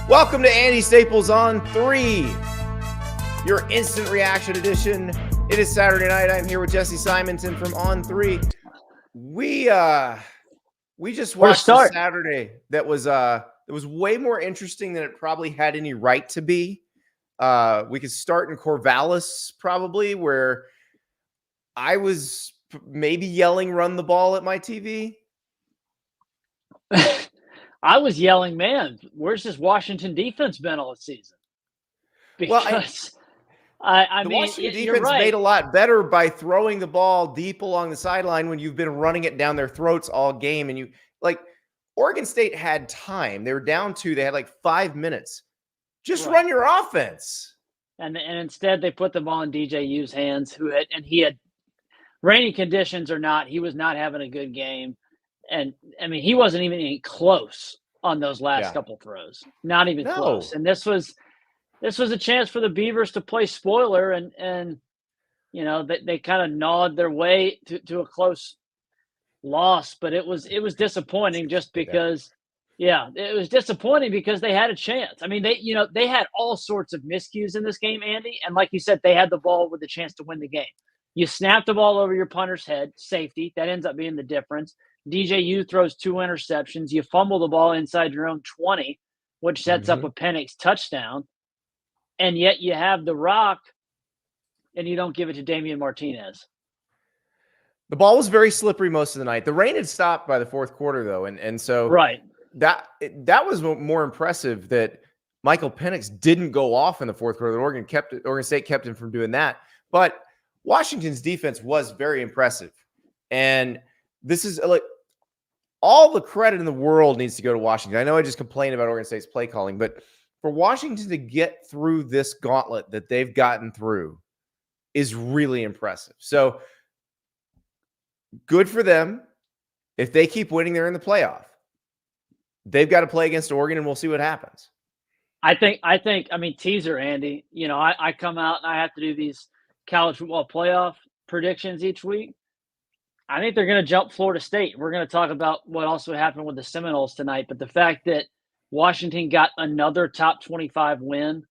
Welcome to Andy Staples On 3, your instant reaction edition. It is Saturday night. I'm here with Jesse Simonton from On 3. We just watched a Saturday that was way more interesting than it probably had any right to be. We could start in Corvallis, probably, where I was maybe yelling "run the ball" at my TV. I was yelling, man, where's this Washington defense been all season? Because I mean, Washington you're defense right. made a lot better by throwing the ball deep along the sideline when you've been running it down their throats all game. And Oregon State had time. They were down 2. They had like 5 minutes. Just run your offense. And instead they put the ball in DJU's hands, he had rainy conditions or not, he was not having a good game. And I mean, he wasn't even close on those last couple throws, not even close. And this was a chance for the Beavers to play spoiler, and you know they kind of gnawed their way to a close loss. But it was disappointing just because, it was disappointing because they had a chance. I mean, they had all sorts of miscues in this game, Andy, and like you said, they had the ball with a chance to win the game. You snap the ball over your punter's head, safety, that ends up being the difference. DJU throws 2 interceptions. You fumble the ball inside your own 20, which sets up a Penix touchdown. And yet you have the rock, and you don't give it to Damian Martinez. The ball was very slippery most of the night. The rain had stopped by the fourth quarter, though, and so that was more impressive that Michael Penix didn't go off in the fourth quarter. Oregon State kept him from doing that. But Washington's defense was very impressive, and this is all the credit in the world needs to go to Washington. I know I just complained about Oregon State's play calling, but for Washington to get through this gauntlet that they've gotten through is really impressive. So good for them. If they keep winning, they're in the playoff. They've got to play against Oregon, and we'll see what happens. I mean, teaser, Andy, I come out and I have to do these college football playoff predictions each week. I think they're going to jump Florida State. We're going to talk about what also happened with the Seminoles tonight, but the fact that Washington got another top 25 win,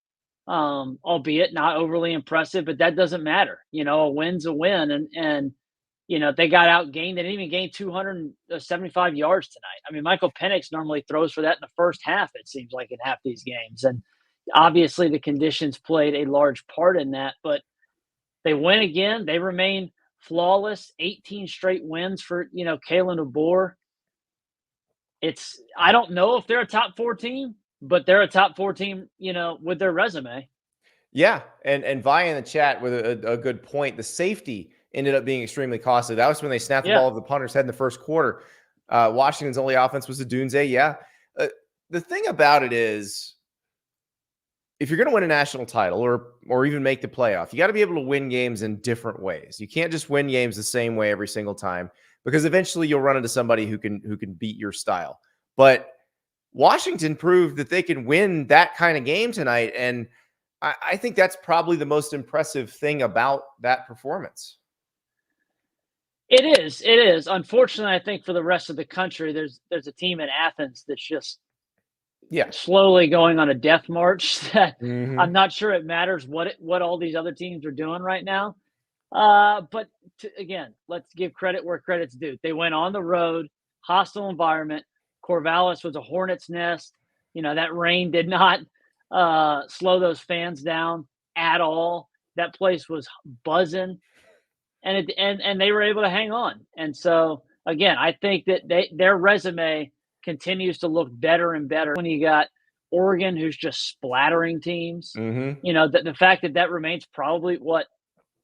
albeit not overly impressive, but that doesn't matter. A win's a win, and they got outgained. They didn't even gain 275 yards tonight. I mean, Michael Penix normally throws for that in the first half, it seems like, in half these games. And obviously the conditions played a large part in that, but they win again. They remain flawless, 18 straight wins for, Kalen DeBoer. I don't know if they're a top 4 team, but they're a top 4 team, with their resume. Yeah. And Vi in the chat with a good point. The safety ended up being extremely costly. That was when they snapped the ball over the punter's head in the first quarter. Washington's only offense was the Dunze. Yeah. The thing about it is, if you're going to win a national title or even make the playoff, you got to be able to win games in different ways. You can't just win games the same way every single time, because eventually you'll run into somebody who can beat your style. But Washington proved that they can win that kind of game tonight, and I think that's probably the most impressive thing about that performance. It is. It is. Unfortunately, I think for the rest of the country, there's a team in Athens that's just slowly going on a death march that I'm not sure it matters what all these other teams are doing right now. But again, let's give credit where credit's due. They went on the road, hostile environment. Corvallis was a hornet's nest. That rain did not slow those fans down at all. That place was buzzing, and they were able to hang on. And so again, I think that their resume continues to look better and better when you got Oregon, who's just splattering teams. The fact that remains probably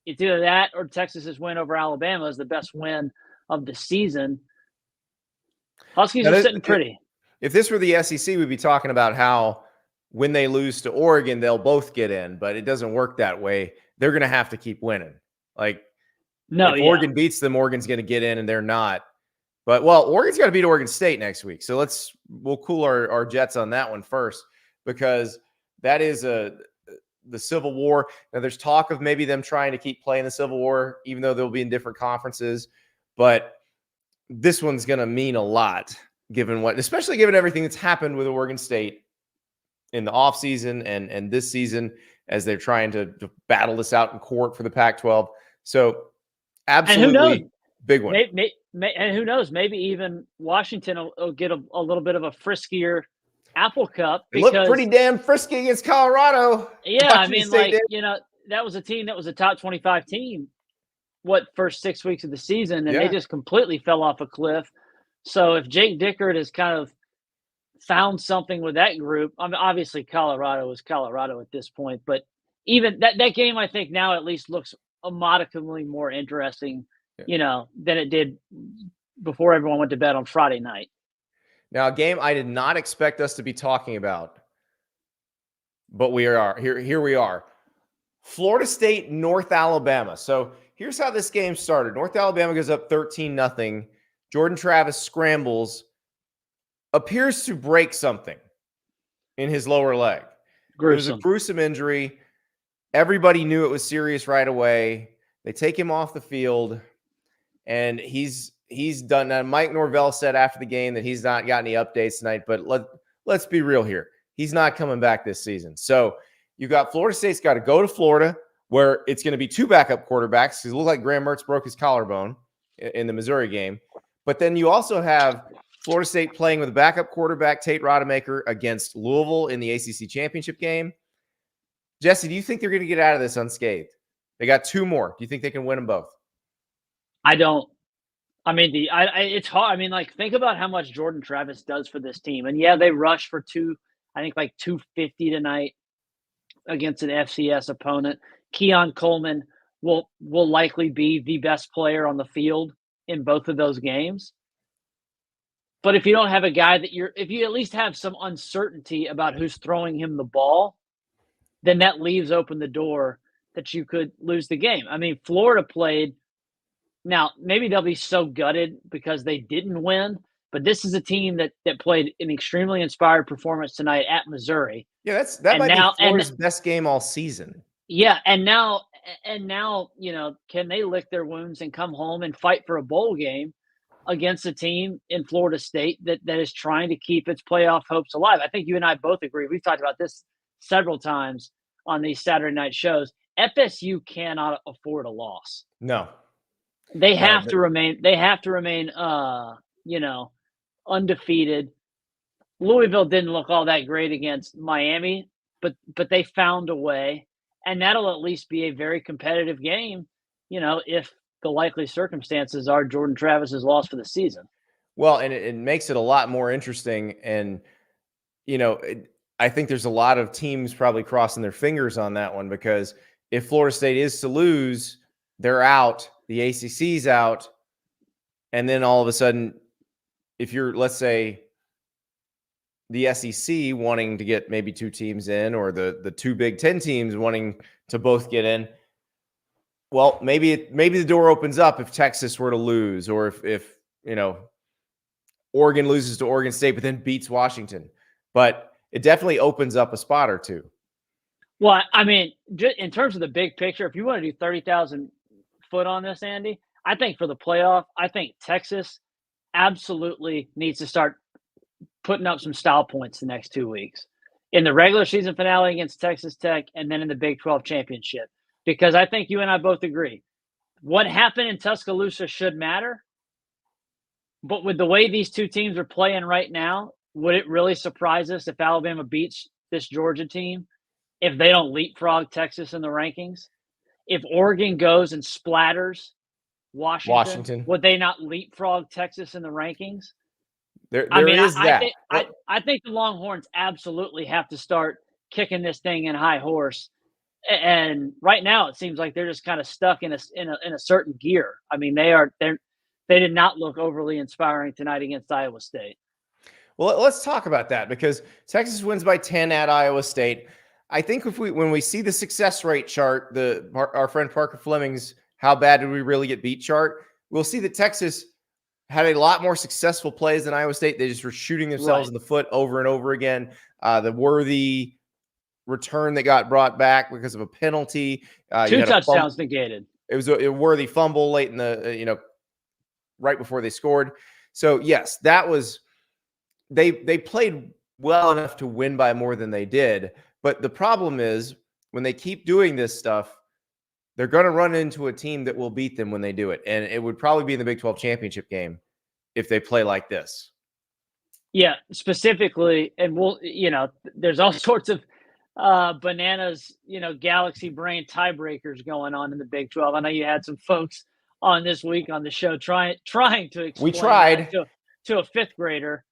it's either that or Texas's win over Alabama is the best win of the season. Huskies are sitting pretty. If this were the SEC, we'd be talking about how when they lose to Oregon, they'll both get in, but it doesn't work that way. They're going to have to keep winning. If Oregon beats them, Oregon's going to get in, and they're not. But, Oregon's got to beat Oregon State next week. So we'll cool our jets on that one first, because that is the Civil War. Now, there's talk of maybe them trying to keep playing the Civil War, even though they'll be in different conferences. But this one's going to mean a lot, especially given everything that's happened with Oregon State in the offseason and this season as they're trying to battle this out in court for the Pac-12. So absolutely big one. And who knows, maybe even Washington will get a little bit of a friskier Apple Cup. It looked pretty damn frisky against Colorado. Yeah, I mean, like, that was a team that was a top 25 team, first 6 weeks of the season, and they just completely fell off a cliff. So if Jake Dickert has kind of found something with that group, I mean, obviously Colorado is Colorado at this point, but even that game, I think now at least looks a modicumly more interesting, than it did before everyone went to bed on Friday night. Now, a game I did not expect us to be talking about, but we are here. Here we are. Florida State, North Alabama. So here's how this game started. North Alabama goes up 13-0. Jordan Travis scrambles, appears to break something in his lower leg. Gruesome. It was a gruesome injury. Everybody knew it was serious right away. They take him off the field, and he's done. Now, Mike Norvell said after the game that he's not got any updates tonight, but let's be real here. He's not coming back this season. So you got Florida State's got to go to Florida, where it's going to be two backup quarterbacks. It looked like Graham Mertz broke his collarbone in the Missouri game. But then you also have Florida State playing with a backup quarterback, Tate Rodemaker, against Louisville in the ACC championship game. Jesse, do you think they're going to get out of this unscathed? They got two more. Do you think they can win them both? I don't. I mean, it's hard. I mean, like, think about how much Jordan Travis does for this team. And yeah, they rushed for 250 tonight against an FCS opponent. Keon Coleman will likely be the best player on the field in both of those games. But if you don't have a guy if you at least have some uncertainty about who's throwing him the ball, then that leaves open the door that you could lose the game. I mean, Florida played. Now, maybe they'll be so gutted because they didn't win, but this is a team that played an extremely inspired performance tonight at Missouri. Yeah, that might be Florida's best game all season. Yeah, and now, can they lick their wounds and come home and fight for a bowl game against a team in Florida State that is trying to keep its playoff hopes alive? I think you and I both agree. We've talked about this several times on these Saturday night shows. FSU cannot afford a loss. No. They have to remain undefeated. Louisville didn't look all that great against Miami, but they found a way, and that'll at least be a very competitive game, if the likely circumstances are Jordan Travis is lost for the season. Well, and it makes it a lot more interesting, and I think there's a lot of teams probably crossing their fingers on that one, because if Florida State is to lose, they're out. The ACC's out. And then all of a sudden, if you're, let's say, the SEC wanting to get maybe two teams in, or the two Big Ten teams wanting to both get in, well, maybe the door opens up if Texas were to lose, or if Oregon loses to Oregon State but then beats Washington. But it definitely opens up a spot or two. Well, I mean, in terms of the big picture, if you want to do 30,000 foot on this, Andy, I think for the playoff, I think Texas absolutely needs to start putting up some style points the next 2 weeks in the regular season finale against Texas Tech, and then in the Big 12 championship, because I think you and I both agree what happened in Tuscaloosa should matter. But with the way these two teams are playing right now, would it really surprise us if Alabama beats this Georgia team, if they don't leapfrog Texas in the rankings? If Oregon goes and splatters Washington, would they not leapfrog Texas in the rankings? I think the Longhorns absolutely have to start kicking this thing in high horse. And right now, it seems like they're just kind of stuck in a certain gear. I mean, they did not look overly inspiring tonight against Iowa State. Well, let's talk about that, because Texas wins by 10 at Iowa State. I think when we see the success rate chart, our friend Parker Fleming's "How bad did we really get beat?" chart, we'll see that Texas had a lot more successful plays than Iowa State. They just were shooting themselves in the foot over and over again. The worthy return that got brought back because of a penalty. Two touchdowns negated. It was a worthy fumble late in the right before they scored. So yes, that was they played well enough to win by more than they did. But the problem is when they keep doing this stuff, they're going to run into a team that will beat them when they do it. And it would probably be in the Big 12 championship game if they play like this. Yeah, specifically. And there's all sorts of bananas, galaxy brain tiebreakers going on in the Big 12. I know you had some folks on this week on the show trying to explain we tried to a fifth grader,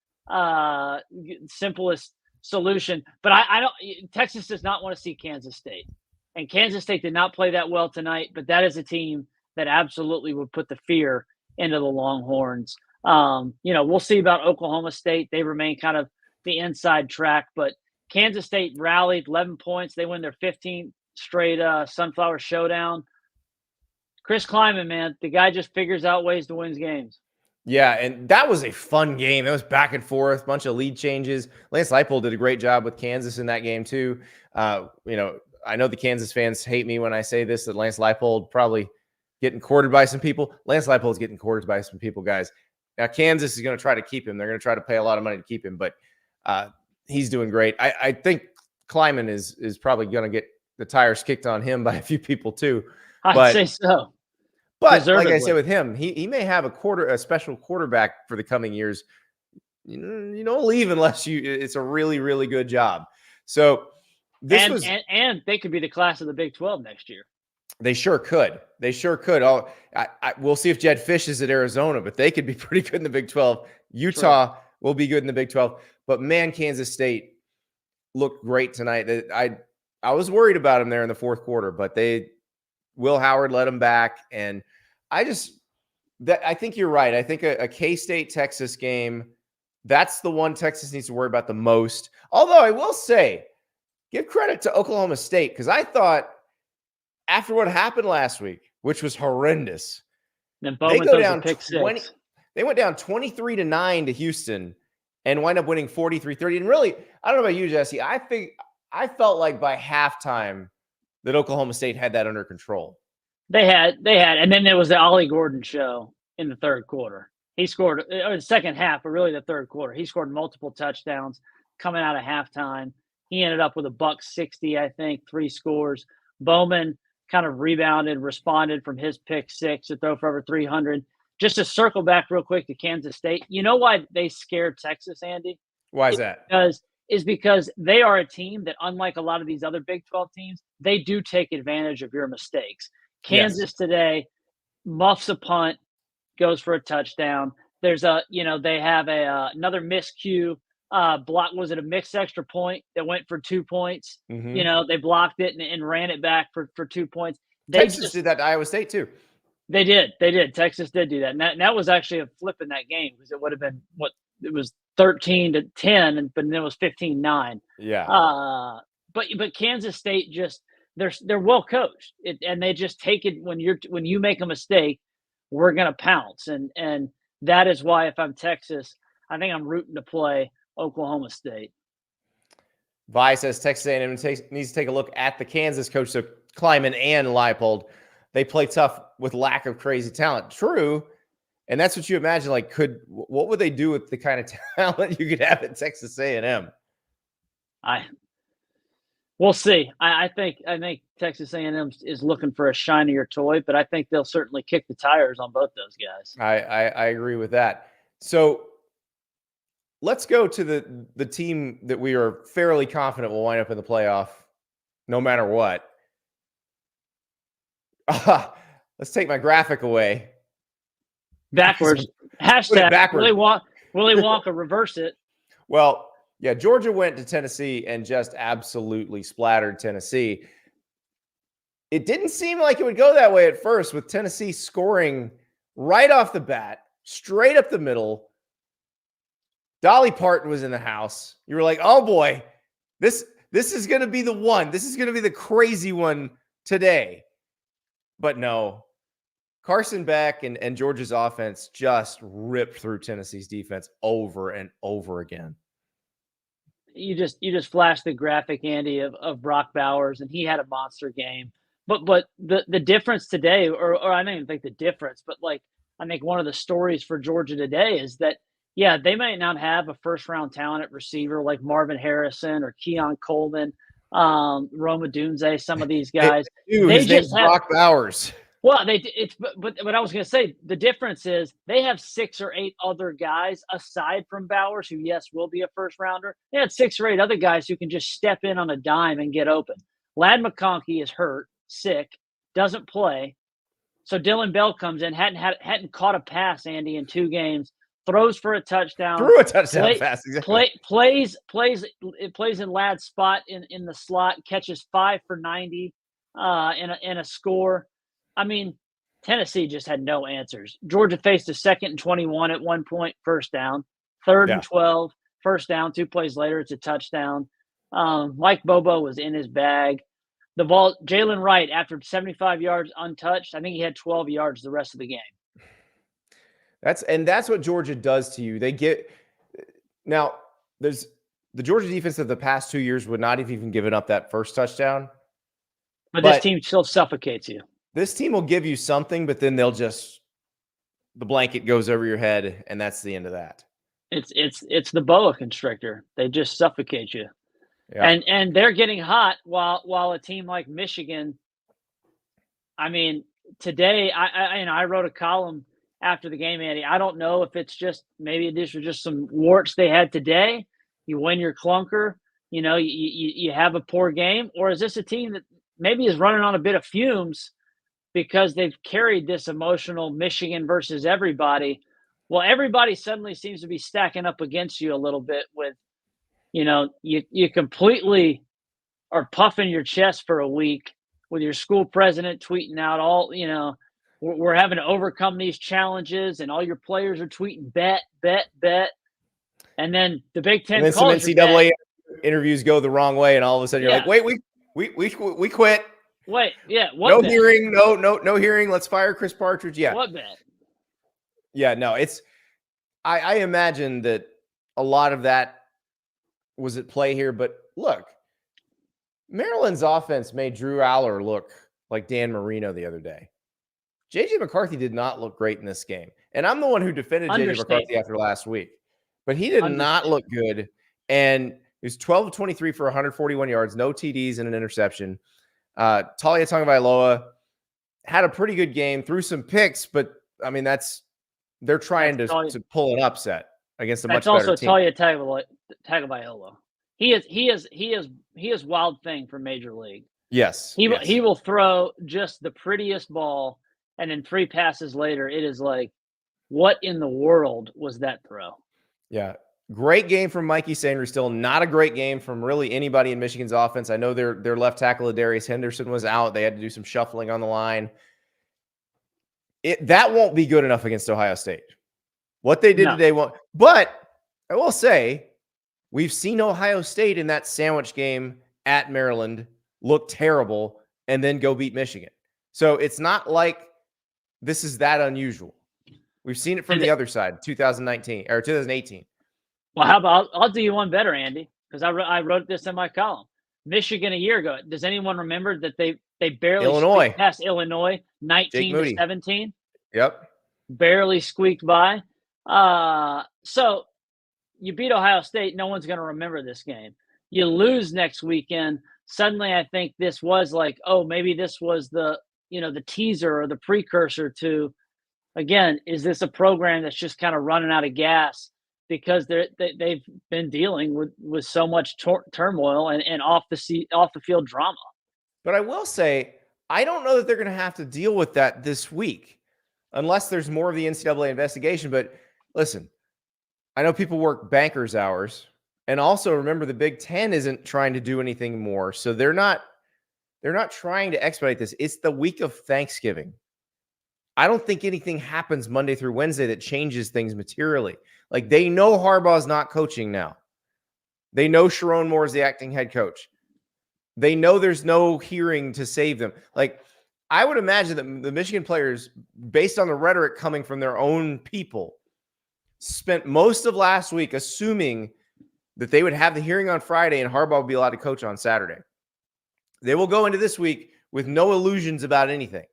simplest solution. But I don't. Texas does not want to see Kansas State, and Kansas State did not play that well tonight. But that is a team that absolutely would put the fear into the Longhorns. We'll see about Oklahoma State. They remain kind of the inside track, but Kansas State rallied 11 points. They win their 15th straight Sunflower Showdown. Chris Klieman, man, the guy just figures out ways to win games. Yeah, and that was a fun game. It was back and forth, bunch of lead changes. Lance Leipold did a great job with Kansas in that game too. I know the Kansas fans hate me when I say this, that Lance Leipold probably getting courted by some people. Lance Leipold's getting courted by some people, guys. Now, Kansas is going to try to keep him. They're going to try to pay a lot of money to keep him, but he's doing great. I think Klieman is probably going to get the tires kicked on him by a few people too. I'd say so. But like I said with him, he may have a special quarterback for the coming years. You don't leave unless it's a really, really good job. So and they could be the class of the Big 12 next year. They sure could. We'll see if Jed Fish is at Arizona, but they could be pretty good in the Big 12. Utah will be good in the Big 12. But man, Kansas State looked great tonight. I was worried about them there in the fourth quarter, but Will Howard let them back. And I think you're right. I think a K-State Texas game, that's the one Texas needs to worry about the most. Although I will say, give credit to Oklahoma State, because I thought, after what happened last week, which was horrendous, then they go down 20. They went down 23-9 to Houston and wind up winning 43-30. And really, I don't know about you, Jesse. I felt like by halftime that Oklahoma State had that under control. They had, and then there was the Ollie Gordon show in the third quarter. He scored in the second half, but really the third quarter. He scored multiple touchdowns coming out of halftime. He ended up with $160, I think, 3 scores. Bowman kind of rebounded, responded from his pick 6 to throw for over 300. Just to circle back real quick to Kansas State, you know why they scared Texas, Andy? Why is that? Because they are a team that, unlike a lot of these other Big 12 teams, they do take advantage of your mistakes. Kansas today muffs a punt, goes for a touchdown. There's they have another miscue. Block, was it a mixed extra point that went for 2 points? Mm-hmm. They blocked it and ran it back for 2 points. Texas did that to Iowa State too. They did. Texas did do that. And that was actually a flip in that game, because it would have been it was 13-10, but then it was 15-9. Yeah. But Kansas State just they're well coached, and they just take it when you make a mistake, we're gonna pounce, and that is why if I'm Texas, I think I'm rooting to play Oklahoma State. Vi says Texas A&M needs to take a look at the Kansas coach, so Klieman and Leipold. They play tough with lack of crazy talent. True. And that's what you imagine. Like, what would they do with the kind of talent you could have at Texas A&M? We'll see. I think Texas A&M is looking for a shinier toy, but I think they'll certainly kick the tires on both those guys. I agree with that. So let's go to the team that we are fairly confident will wind up in the playoff, no matter what. Let's take my graphic away. Backwards. Hashtag backward. Willy Wonka, reverse it. Well, yeah, Georgia went to Tennessee and just absolutely splattered Tennessee. It didn't seem like it would go that way at first, with Tennessee scoring right off the bat, straight up the middle. Dolly Parton was in the house. You were like, oh boy, this is going to be the one. This is going to be the crazy one today. But no, Carson Beck and Georgia's offense just ripped through Tennessee's defense over and over again. You just flashed the graphic, Andy, of Brock Bowers, and he had a monster game. But the difference today, or I don't even think the difference, but like I think one of the stories for Georgia today is that, yeah, they might not have a first-round talent at receiver like Marvin Harrison or Keon Coleman, Roma Dunze, some of these guys. His name's Brock Bowers. Well, but I was going to say the difference is they have 6 or 8 other guys aside from Bowers, who yes will be a first rounder. They had 6 or 8 other guys who can just step in on a dime and get open. Ladd McConkey is hurt, sick, doesn't play. So Dylan Bell comes in, hadn't caught a pass, Andy, in 2 games. Throws for a touchdown. Threw a touchdown pass. Exactly. Plays in Ladd's spot in the slot. Catches 5 for 90 in a score. I mean, Tennessee just had no answers. Georgia faced a 2nd and 21 at one point, first down. 3rd and 12, first down. 2 plays later, it's a touchdown. Mike Bobo was in his bag. The ball, Jalen Wright, after 75 yards untouched, I think he had 12 yards the rest of the game. That's what Georgia does to you. They get now. There's the Georgia defense of the past 2 years would not have even given up that first touchdown. But this team still suffocates you. This team will give you something, but then they'll just the blanket goes over your head, and that's the end of that. It's the boa constrictor. They just suffocate you. Yeah. And they're getting hot while a team like Michigan. I mean, today I wrote a column after the game, Andy. I don't know if it's just maybe these were just some warts they had today. You win your clunker, you have a poor game, or is this a team that maybe is running on a bit of fumes because they've carried this emotional Michigan versus everybody? Well, everybody suddenly seems to be stacking up against you a little bit with, you completely are puffing your chest for a week with your school president tweeting out all, we're having to overcome these challenges, and all your players are tweeting bet. And then the Big Ten, and then some NCAA interviews go the wrong way, and all of a sudden you're like, wait, we quit. Wait, yeah, what no bet? Hearing, no hearing. Let's fire Chris Partridge. Yeah, what bet? Yeah, no, it's. I imagine that a lot of that was at play here, but look, Maryland's offense made Drew Aller look like Dan Marino the other day. J.J. McCarthy did not look great in this game. And I'm the one who defended J.J. McCarthy after last week. But he did not look good. And he was 12 of 23 for 141 yards, no TDs and an interception. Talia Tagovailoa had a pretty good game, threw some picks, but, I mean, they're trying to pull an upset against a much better team. That's also Talia Tagovailoa. He is wild thing for Major League. Yes. He will throw just the prettiest ball, and then 3 passes later, it is like, what in the world was that throw? Yeah. Great game from Mikey Sanders. Still not a great game from really anybody in Michigan's offense. I know their left tackle, Darius Henderson, was out. They had to do some shuffling on the line. That won't be good enough against Ohio State. What they did today won't. But I will say, we've seen Ohio State in that sandwich game at Maryland look terrible and then go beat Michigan. So it's not like this is that unusual. We've seen it from the other side, 2019 or 2018. Well, how about I'll do you one better, Andy, because I wrote this in my column. Michigan a year ago. Does anyone remember that they barely squeaked past Illinois 19-17? Yep. Barely squeaked by. So you beat Ohio State. No one's going to remember this game. You lose next weekend. Suddenly, I think this was like, oh, maybe this was the teaser or the precursor to, again, is this a program that's just kind of running out of gas because they've been dealing with so much turmoil and off the field drama. But I will say, I don't know that they're going to have to deal with that this week unless there's more of the NCAA investigation. But listen, I know people work bankers hours, and also remember the Big Ten isn't trying to do anything more. So they're not trying to expedite this. It's the week of Thanksgiving. I don't think anything happens Monday through Wednesday that changes things materially. Like, they know Harbaugh's not coaching now. They know Sharon Moore is the acting head coach. They know there's no hearing to save them. Like, I would imagine that the Michigan players, based on the rhetoric coming from their own people, spent most of last week assuming that they would have the hearing on Friday and Harbaugh would be allowed to coach on Saturday. They will go into this week with no illusions about anything.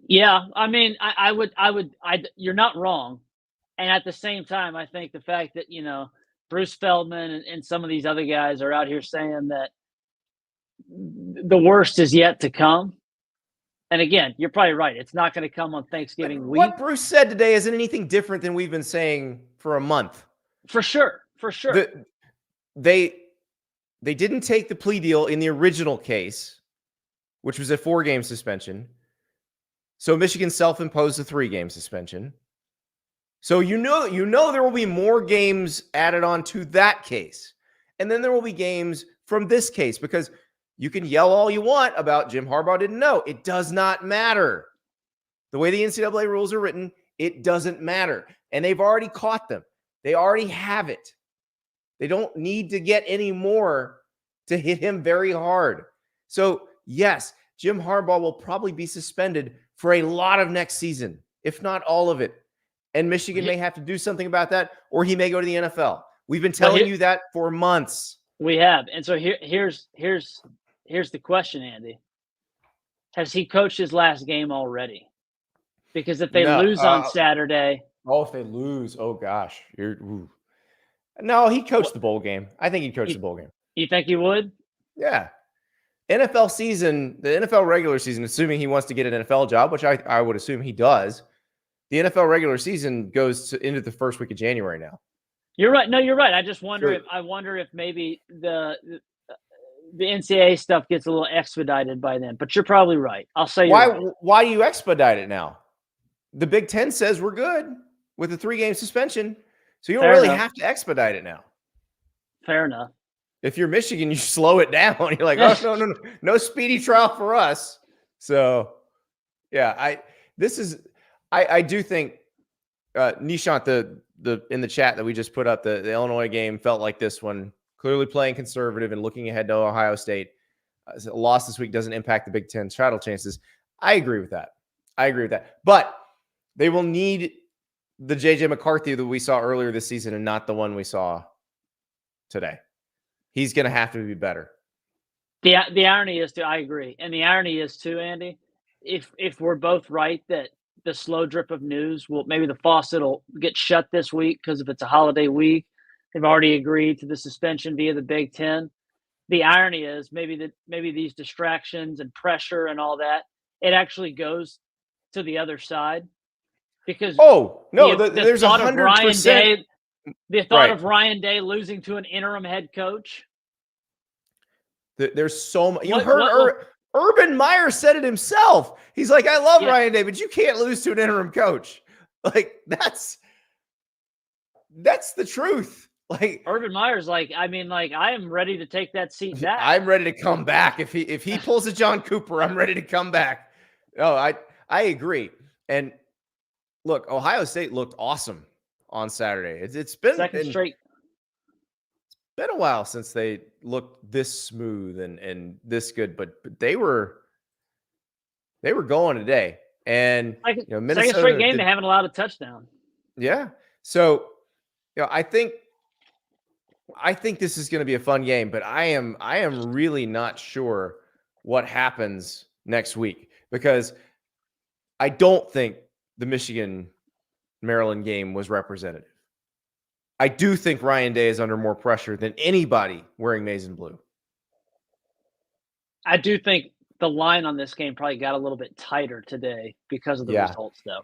Yeah, I mean, you're not wrong. And at the same time, I think the fact that, Bruce Feldman and some of these other guys are out here saying that the worst is yet to come. And again, you're probably right. It's not going to come on Thanksgiving week. What Bruce said today isn't anything different than we've been saying for a month. For sure. They didn't take the plea deal in the original case, which was a 4-game suspension. So Michigan self-imposed a 3-game suspension. So you know there will be more games added on to that case. And then there will be games from this case, because you can yell all you want about Jim Harbaugh didn't know. It does not matter. The way the NCAA rules are written, it doesn't matter. And they've already caught them. They already have it. They don't need to get any more to hit him very hard. So, yes, Jim Harbaugh will probably be suspended for a lot of next season, if not all of it. And Michigan may have to do something about that, or he may go to the NFL. We've been telling you that for months. We have. And so here's the question, Andy. Has he coached his last game already? Because if they lose on Saturday. Oh, if they lose, oh gosh. No, he coached the bowl game. I think he'd coach the bowl game. You think he would? Yeah. NFL season, the NFL regular season, assuming he wants to get an NFL job, which I would assume he does, the NFL regular season goes into the first week of January now. You're right. No, you're right. I just wonder if maybe the NCAA stuff gets a little expedited by then. But you're probably right. I'll say why do you expedite it now? The Big Ten says we're good with a 3-game suspension, so you don't really have to expedite it now. Fair enough. If you're Michigan, you slow it down. You're like, oh, no speedy trial for us. So, yeah, I do think Nishant, the in the chat that we just put up, the Illinois game felt like this one, clearly playing conservative and looking ahead to Ohio State. A loss this week doesn't impact the Big Ten title chances. I agree with that. But they will need the J.J. McCarthy that we saw earlier this season and not the one we saw today. He's going to have to be better. The irony is, I agree. And the irony is, too, Andy, if we're both right that the slow drip of news maybe the faucet will get shut this week because if it's a holiday week, they've already agreed to the suspension via the Big Ten. The irony is maybe these distractions and pressure and all that, it actually goes to the other side. Because there's 100%. The thought of Ryan Day losing to an interim head coach. There's so much. You heard Urban Meyer said it himself. He's like, I love Ryan Day, but you can't lose to an interim coach. Like, that's the truth. Like, Urban Meyer's like, I am ready to take that seat back. I'm ready to come back. If he pulls a John Cooper, I'm ready to come back. Oh, I agree. And look, Ohio State looked awesome on Saturday. It's been second straight. It's been a while since they looked this smooth and this good, but they were going today. And Minnesota, second straight game they haven't allowed a touchdown. Yeah. So, I think this is going to be a fun game, but I am really not sure what happens next week, because I don't think the Michigan-Maryland game was representative. I do think Ryan Day is under more pressure than anybody wearing maize and blue. I do think the line on this game probably got a little bit tighter today because of the results, though.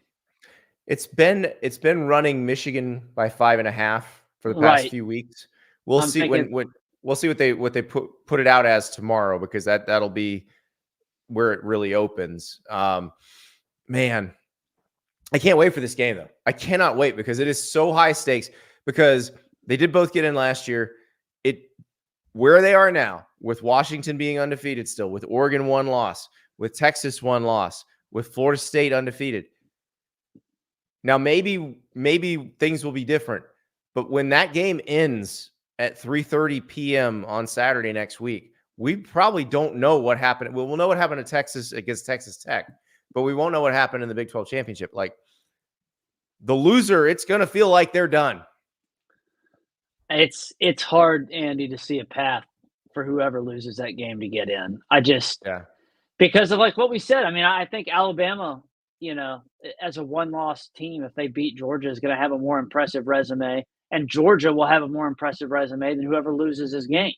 It's been running Michigan by 5.5 for the past few weeks. We'll see we'll see what they put it out as tomorrow, because that'll be where it really opens. Man, I can't wait for this game, though. I cannot wait, because it is so high stakes, because they did both get in last year. Where they are now, with Washington being undefeated still, with Oregon 1 loss, with Texas 1 loss, with Florida State undefeated. Now, maybe things will be different, but when that game ends at 3:30 p.m. on Saturday next week, we probably don't know what happened. We'll know what happened to Texas against Texas Tech, but we won't know what happened in the Big 12 championship. Like, the loser, it's going to feel like they're done. It's hard, Andy, to see a path for whoever loses that game to get in. Because of like what we said. I mean, I think Alabama as a one-loss team, if they beat Georgia, is going to have a more impressive resume, and Georgia will have a more impressive resume than whoever loses his game.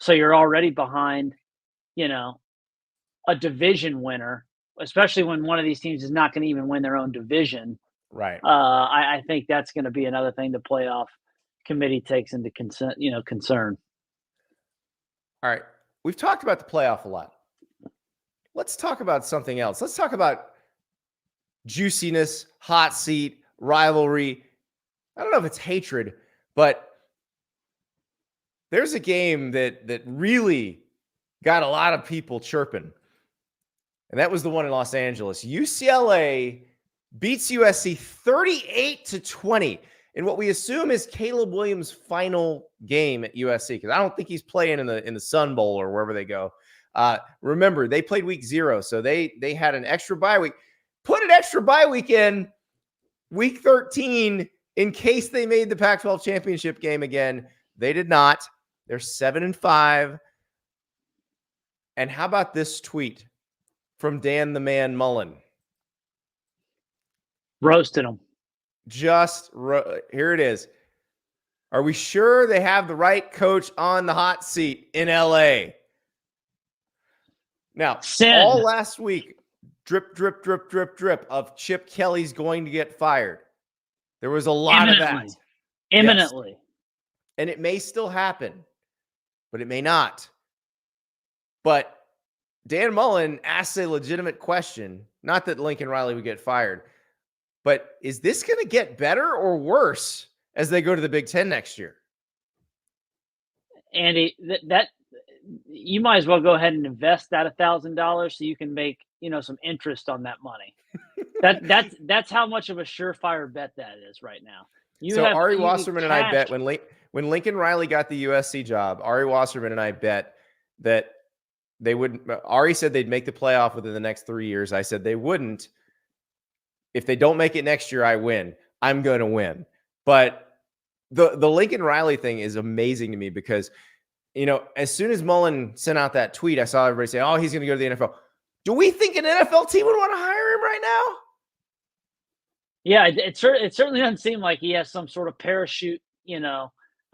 So you're already behind, a division winner, especially when one of these teams is not going to even win their own division. Right. I think that's going to be another thing the playoff committee takes into concern. All right. We've talked about the playoff a lot. Let's talk about something else. Let's talk about juiciness, hot seat, rivalry. I don't know if it's hatred, but there's a game that really got a lot of people chirping. And that was the one in Los Angeles. UCLA beats USC 38-20 in what we assume is Caleb Williams' final game at USC, because I don't think he's playing in the Sun Bowl or wherever they go. Remember, they played week 0, so they had an extra bye week. Put an extra bye week in week 13 in case they made the Pac-12 championship game again. They did not. They're 7-5. And how about this tweet from Dan the Man Mullen? Roasted them. Here it is. Are we sure they have the right coach on the hot seat in LA? Now, all last week, drip, drip, drip, drip, drip of Chip Kelly's going to get fired. There was a lot of that. Imminently. Yes. And it may still happen, but it may not. But Dan Mullen asks a legitimate question. Not that Lincoln Riley would get fired, but is this going to get better or worse as they go to the Big Ten next year? Andy, that you might as well go ahead and invest that $1,000 so you can make some interest on that money. That's how much of a surefire bet that is right now. Ari Wasserman and I bet when Lincoln Riley got the USC job, Ari Wasserman and I bet that they wouldn't. Ari said they'd make the playoff within the next 3 years. I said they wouldn't. If they don't make it next year, I win. I'm going to win. But the Lincoln Riley thing is amazing to me because, as soon as Mullen sent out that tweet, I saw everybody say, oh, he's going to go to the NFL. Do we think an NFL team would want to hire him right now? Yeah, it certainly doesn't seem like he has some sort of parachute,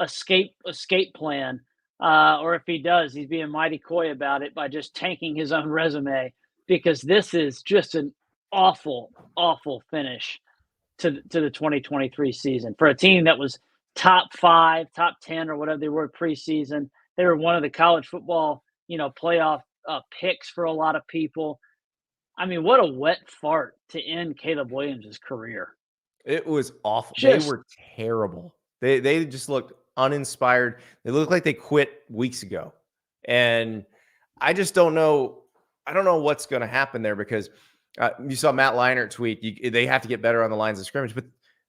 escape plan. Or if he does, he's being mighty coy about it by just tanking his own resume, because this is just an awful, awful finish to the 2023 season for a team that was top 5, top 10, or whatever they were preseason. They were one of the college football, playoff picks for a lot of people. I mean, what a wet fart to end Caleb Williams' career. It was awful. They were terrible. They just looked uninspired. They looked like they quit weeks ago. And I just don't know. I don't know what's going to happen there, because you saw Matt Leinart tweet, they have to get better on the lines of scrimmage, but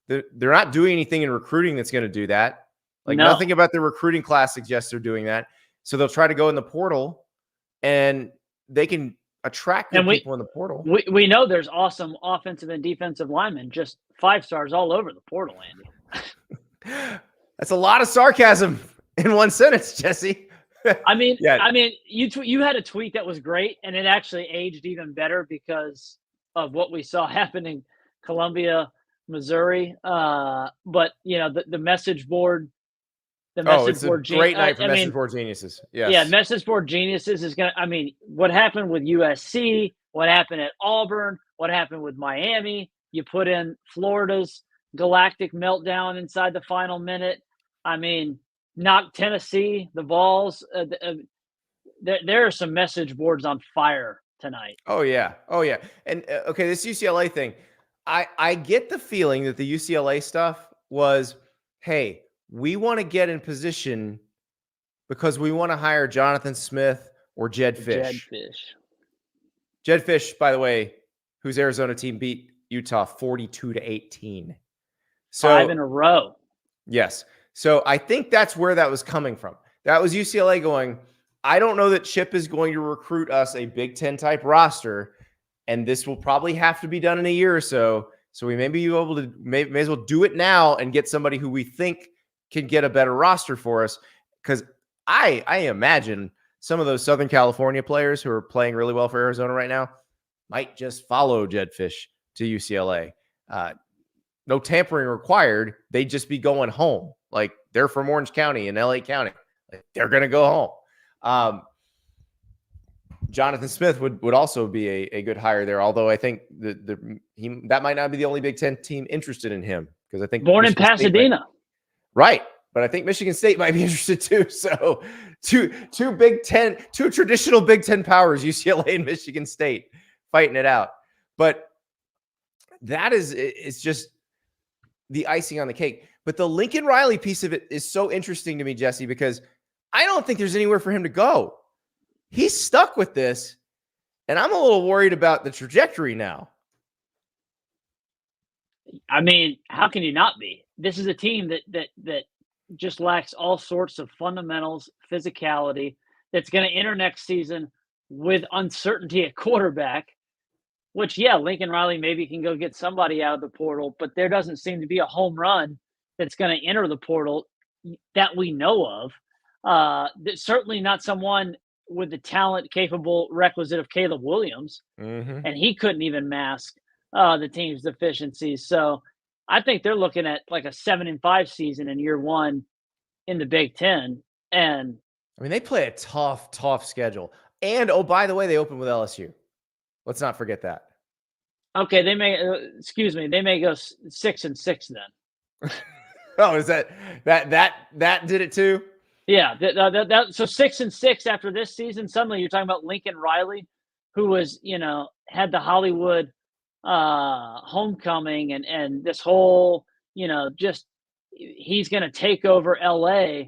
they're not doing anything in recruiting that's going to do that. Nothing about the recruiting class suggests they're doing that. So they'll try to go in the portal, and they can attract people in the portal. We know there's awesome offensive and defensive linemen, just 5 stars all over the portal, Andy. That's a lot of sarcasm in one sentence, Jesse. I mean, you had a tweet that was great, and it actually aged even better because of what we saw happen in Columbia, Missouri. But the message board, it's a great night for message board geniuses. Yes. Yeah, message board geniuses is gonna. I mean, what happened with USC? What happened at Auburn? What happened with Miami? You put in Florida's galactic meltdown inside the final minute. I mean, knock Tennessee, the Vols. There are some message boards on fire tonight. Oh yeah. And okay, this UCLA thing, I get the feeling that the UCLA stuff was, hey, we want to get in position because we want to hire Jonathan Smith or Jed Fish. Jed Fish, by the way, whose Arizona team beat Utah 42-18. So 5 in a row. Yes. So I think that's where that was coming from. That was UCLA going, I don't know that Chip is going to recruit us a Big Ten type roster, and this will probably have to be done in a year or so. So we may be able to may as well do it now and get somebody who we think can get a better roster for us. Because I imagine some of those Southern California players who are playing really well for Arizona right now, might just follow Jedd Fisch to UCLA. No tampering required. They'd just be going home. Like, they're from Orange County and LA County. Like, they're going to go home. Jonathan Smith would also be a good hire there, although I think that might not be the only Big Ten team interested in him, because I think born in Pasadena. Right. But I think Michigan State might be interested too. So two traditional Big Ten powers, UCLA and Michigan State, fighting it out. But it's just the icing on the cake. But the Lincoln Riley piece of it is so interesting to me, Jesse, because I don't think there's anywhere for him to go. He's stuck with this, and I'm a little worried about the trajectory now. I mean, how can you not be? This is a team that just lacks all sorts of fundamentals, physicality, that's going to enter next season with uncertainty at quarterback, which, yeah, Lincoln Riley maybe can go get somebody out of the portal, but there doesn't seem to be a home run that's going to enter the portal that we know of. Certainly not someone with the talent capable requisite of Caleb Williams, and he couldn't even mask the team's deficiencies. So I think they're looking at like a 7-5 season in year one in the Big Ten. And I mean, they play a tough schedule. And, oh, by the way, they open with LSU. Let's not forget that. Okay, they may go 6-6 then. Oh, is that did it too? Yeah, so 6-6 after this season. Suddenly, you're talking about Lincoln Riley, who was, had the Hollywood homecoming and this whole, just he's going to take over LA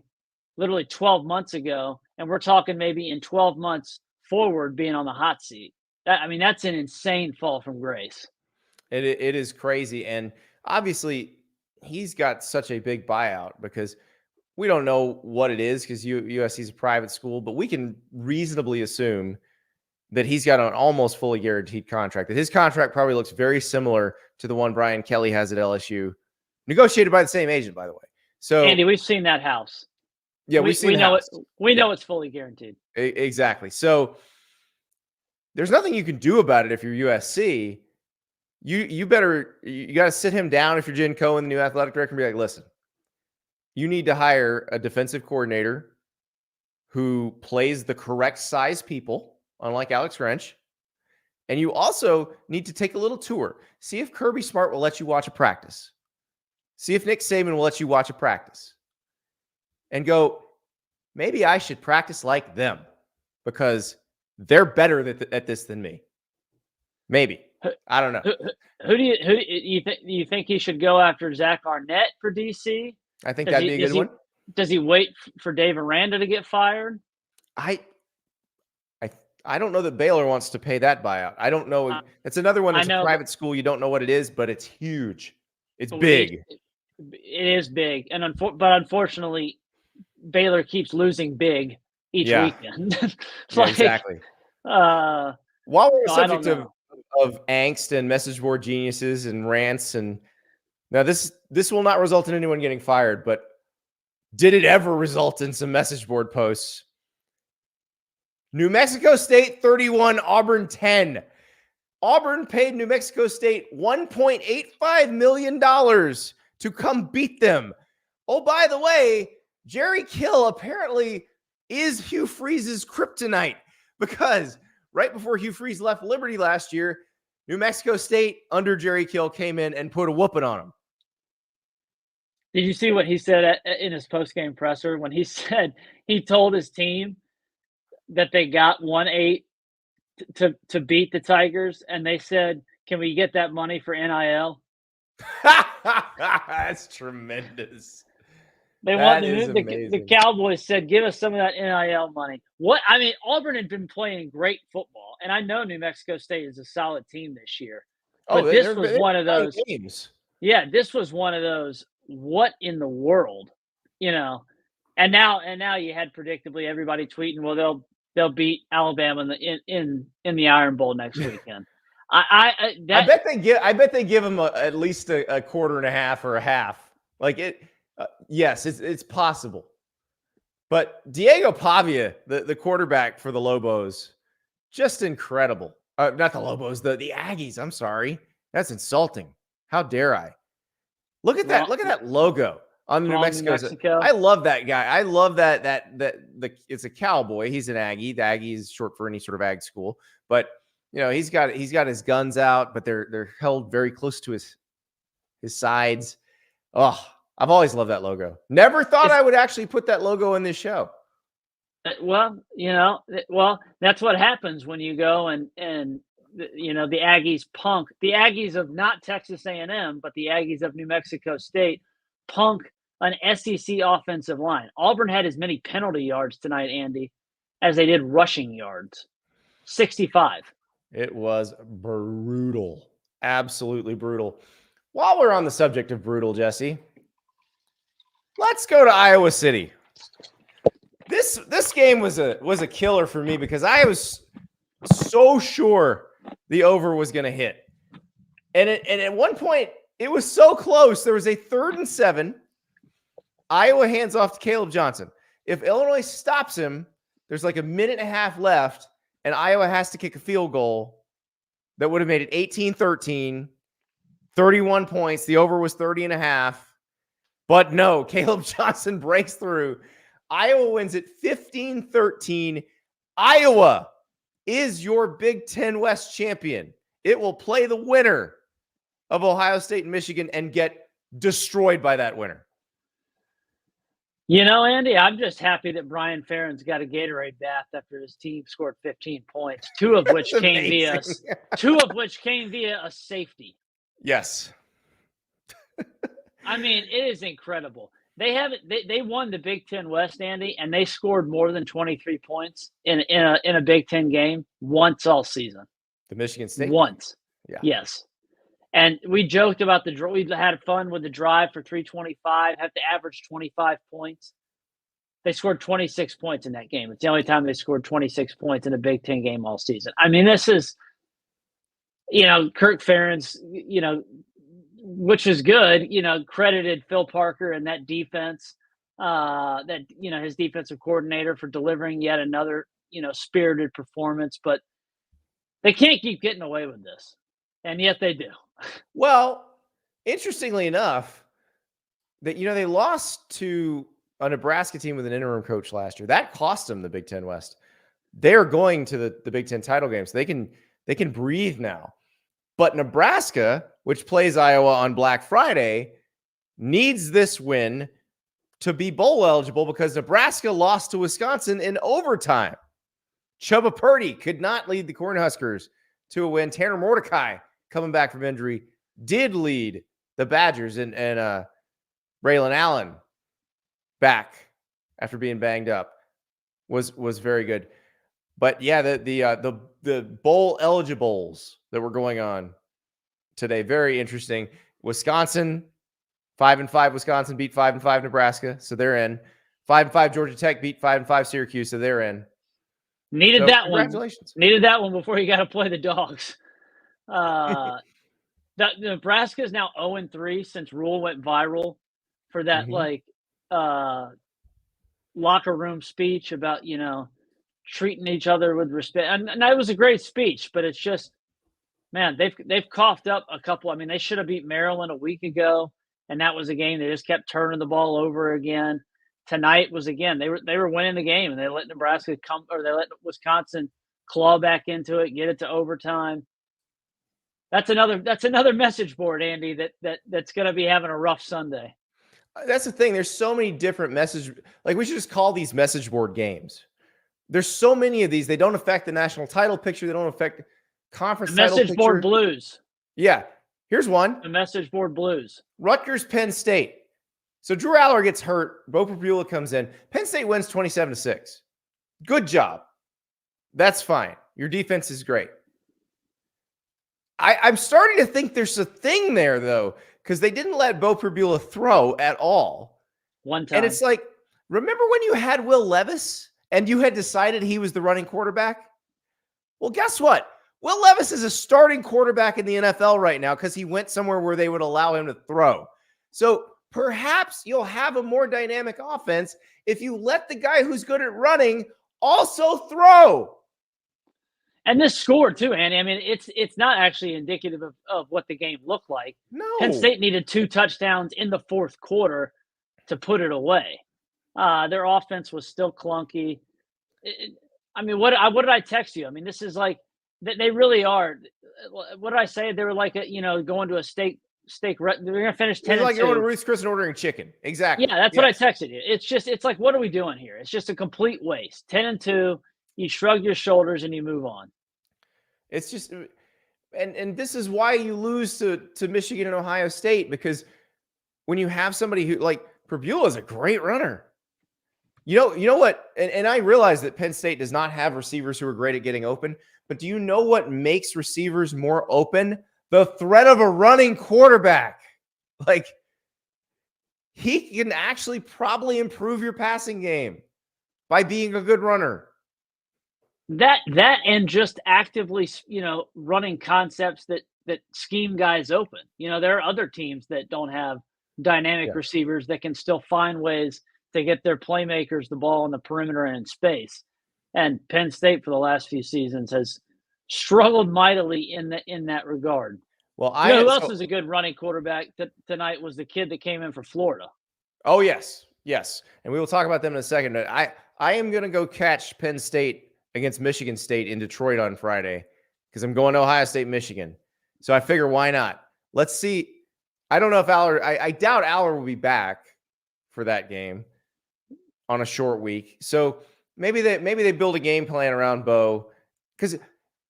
literally 12 months ago, and we're talking maybe in 12 months forward being on the hot seat. That's an insane fall from grace. It is crazy, and obviously he's got such a big buyout because we don't know what it is because USC is a private school, but we can reasonably assume that he's got an almost fully guaranteed contract, that his contract probably looks very similar to the one Brian Kelly has at LSU, negotiated by the same agent, by the way. So, Andy, we've seen that house. Yeah, we know it. We know it's fully guaranteed. Exactly. So there's nothing you can do about it if you're USC. You got to sit him down if you're Jen Cohen, the new athletic director, and be like, listen, you need to hire a defensive coordinator who plays the correct size people, unlike Alex Grinch. And you also need to take a little tour. See if Kirby Smart will let you watch a practice. See if Nick Saban will let you watch a practice. And go, maybe I should practice like them because they're better at this than me. Maybe. I don't know. Who do you think he should go after Zach Arnett for DC? I think that'd be a good one. Does he wait for Dave Aranda to get fired? I don't know that Baylor wants to pay that buyout. I don't know. It's another one that's a private school. You don't know what it is, but it's huge. It's big. It is big. But unfortunately, Baylor keeps losing big each weekend. Exactly. While we're subject of angst and message board geniuses and rants, and now this will not result in anyone getting fired, but did it ever result in some message board posts? New Mexico State 31, Auburn 10. Auburn paid New Mexico State $1.85 million to come beat them. Oh, by the way, Jerry Kill apparently is Hugh Freeze's kryptonite, because right before Hugh Freeze left Liberty last year, New Mexico State under Jerry Kill came in and put a whooping on him. Did you see what he said in his postgame presser when he said he told his team that they got 1-8 to beat the Tigers, and they said, "Can we get that money for NIL?" That's tremendous. They want the Cowboys said, "Give us some of that NIL money." Auburn had been playing great football, and I know New Mexico State is a solid team this year. But this was one of those games. Yeah, this was one of those. What in the world, And now you had predictably everybody tweeting, "Well, they'll beat Alabama in the Iron Bowl next weekend." I bet they give them at least a quarter and a half or a half. Like it. Yes, it's possible. But Diego Pavia, the quarterback for the Lobos, just incredible. Not the Lobos, the Aggies. I'm sorry. That's insulting. How dare I? Look at that. Look at that logo on the New Mexico. I love that guy. I love that it's a cowboy. He's an Aggie. The Aggie is short for any sort of ag school. But he's got his guns out, but they're held very close to his sides. Oh, I've always loved that logo. Never thought I would actually put that logo in this show. Well, that's what happens when you go and the Aggies punk the Aggies of not Texas A&M, but the Aggies of New Mexico State punk an SEC offensive line. Auburn had as many penalty yards tonight, Andy, as they did rushing yards. 65. It was brutal. Absolutely brutal. While we're on the subject of brutal, Jesse, let's go to Iowa City. This game was a killer for me because I was so sure the over was going to hit. And at one point, it was so close. There was a 3rd and 7. Iowa hands off to Caleb Johnson. If Illinois stops him, there's like a minute and a half left, and Iowa has to kick a field goal that would have made it 18-13, 31 points. The over was 30 and a half. But no, Caleb Johnson breaks through. Iowa wins it 15-13. Iowa is your Big Ten West champion. It will play the winner of Ohio State and Michigan and get destroyed by that winner. Andy, I'm just happy that Brian Ferentz got a Gatorade bath after his team scored 15 points, two of which came via a safety. Yes. I mean, it is incredible. They won the Big Ten West, Andy, and they scored more than 23 points in a Big Ten game once all season. The Michigan State? Once. Yeah. Yes. And we joked about we had fun with the drive for 325, have to average 25 points. They scored 26 points in that game. It's the only time they scored 26 points in a Big Ten game all season. I mean, this is, Kirk Ferentz, which is good, credited Phil Parker and that defense, his defensive coordinator for delivering yet another, spirited performance. But they can't keep getting away with this. And yet they do. Well, interestingly enough, that they lost to a Nebraska team with an interim coach last year. That cost them the Big Ten West. They're going to the Big Ten title game, so they can breathe now. But Nebraska, which plays Iowa on Black Friday, needs this win to be bowl eligible because Nebraska lost to Wisconsin in overtime. Chubba Purdy could not lead the Cornhuskers to a win. Tanner Mordecai, coming back from injury, did lead the Badgers, and Braylon Allen back after being banged up was very good. But yeah, the bowl eligibles that were going on today, very interesting. Wisconsin, 5-5. Wisconsin beat 5-5 Nebraska, so they're in. 5-5 Georgia Tech beat 5-5 Syracuse, so they're in. Needed that one. Congratulations. Needed that one before you got to play the Dogs. Nebraska is now 0-3 since Rule went viral for that locker room speech about treating each other with respect. And that was a great speech, but it's just, man, they've coughed up a couple. I mean, they should have beat Maryland a week ago, and that was a game they just kept turning the ball over again. Tonight was again they were winning the game, and they let Nebraska they let Wisconsin claw back into it, get it to overtime. That's another message board, Andy, that's going to be having a rough Sunday. That's the thing. There's so many different we should just call these message board games. There's so many of these. They don't affect the national title picture. They don't affect conference title picture. Message board blues. Yeah. Here's one. The message board blues. Rutgers, Penn State. So Drew Aller gets hurt. Bo Pribula comes in. Penn State wins 27-6. Good job. That's fine. Your defense is great. I'm starting to think there's a thing there, though, because they didn't let Bo Pribula throw at all. One time. And it's like, remember when you had Will Levis and you had decided he was the running quarterback? Well, guess what? Will Levis is a starting quarterback in the NFL right now because he went somewhere where they would allow him to throw. So perhaps you'll have a more dynamic offense if you let the guy who's good at running also throw. And this score too, Andy. I mean, it's not actually indicative of what the game looked like. No. Penn State needed 2 touchdowns in the fourth quarter to put it away. Their offense was still clunky. I mean, what did I text you? I mean, this is like they really are. What did I say? They were like going to a steak. They're going to finish 10. It's like going to Ruth's Chris and ordering chicken. Exactly. Yeah, that's what I texted you. It's like, what are we doing here? It's just a complete waste. 10-2. You shrug your shoulders and you move on. It's just, and this is why you lose to Michigan and Ohio State, because when you have somebody who, like, Purbuell is a great runner. You know what? And I realize that Penn State does not have receivers who are great at getting open, but do you know what makes receivers more open? The threat of a running quarterback. Like, he can actually probably improve your passing game by being a good runner. That and just actively, running concepts that scheme guys open. There are other teams that don't have dynamic receivers that can still find ways to get their playmakers the ball on the perimeter and in space. And Penn State for the last few seasons has struggled mightily in that regard. Well, who else was a good running quarterback tonight was the kid that came in for Florida. Oh, yes. And we will talk about them in a second. I am going to go catch Penn State against Michigan State in Detroit on Friday because I'm going to Ohio State, Michigan. So I figure, why not? Let's see. I don't know if Aller, I doubt Aller will be back for that game on a short week. So maybe they build a game plan around Bo, because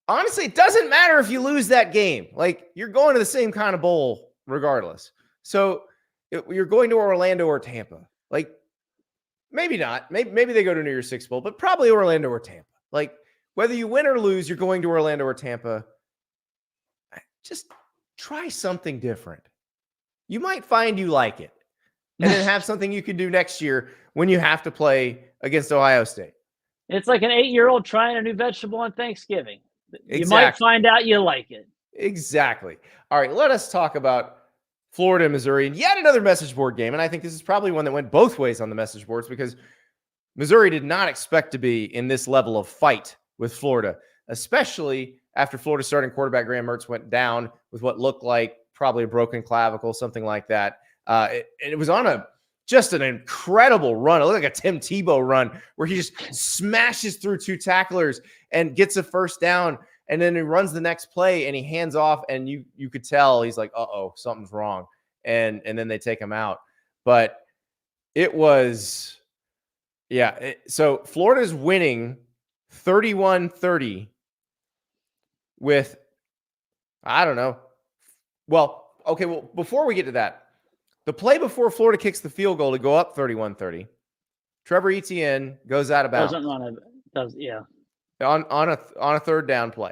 honestly, it doesn't matter if you lose that game. Like, you're going to the same kind of bowl regardless. So you're going to Orlando or Tampa. Like, maybe not. Maybe they go to New Year's Six Bowl, but probably Orlando or Tampa. Like, whether you win or lose, you're going to Orlando or Tampa. Just try something different. You might find you like it, and then have something you can do next year when you have to play against Ohio State. It's like an 8-year-old trying a new vegetable on Thanksgiving. Exactly. You might find out you like it. Exactly. All right, let us talk about Florida and Missouri, and yet another message board game. And I think this is probably one that went both ways on the message boards, because Missouri did not expect to be in this level of fight with Florida, especially after Florida starting quarterback Graham Mertz went down with what looked like probably a broken clavicle, something like that. It was on just an incredible run. It looked like a Tim Tebow run where he just smashes through 2 tacklers and gets a first down. And then he runs the next play and he hands off, and you could tell he's like, uh-oh, something's wrong. And then they take him out. But it was, so Florida's winning 31-30 with, I don't know. Well, okay, before we get to that, the play before Florida kicks the field goal to go up 31-30, Trevor Etienne goes out of bounds. On a third down play.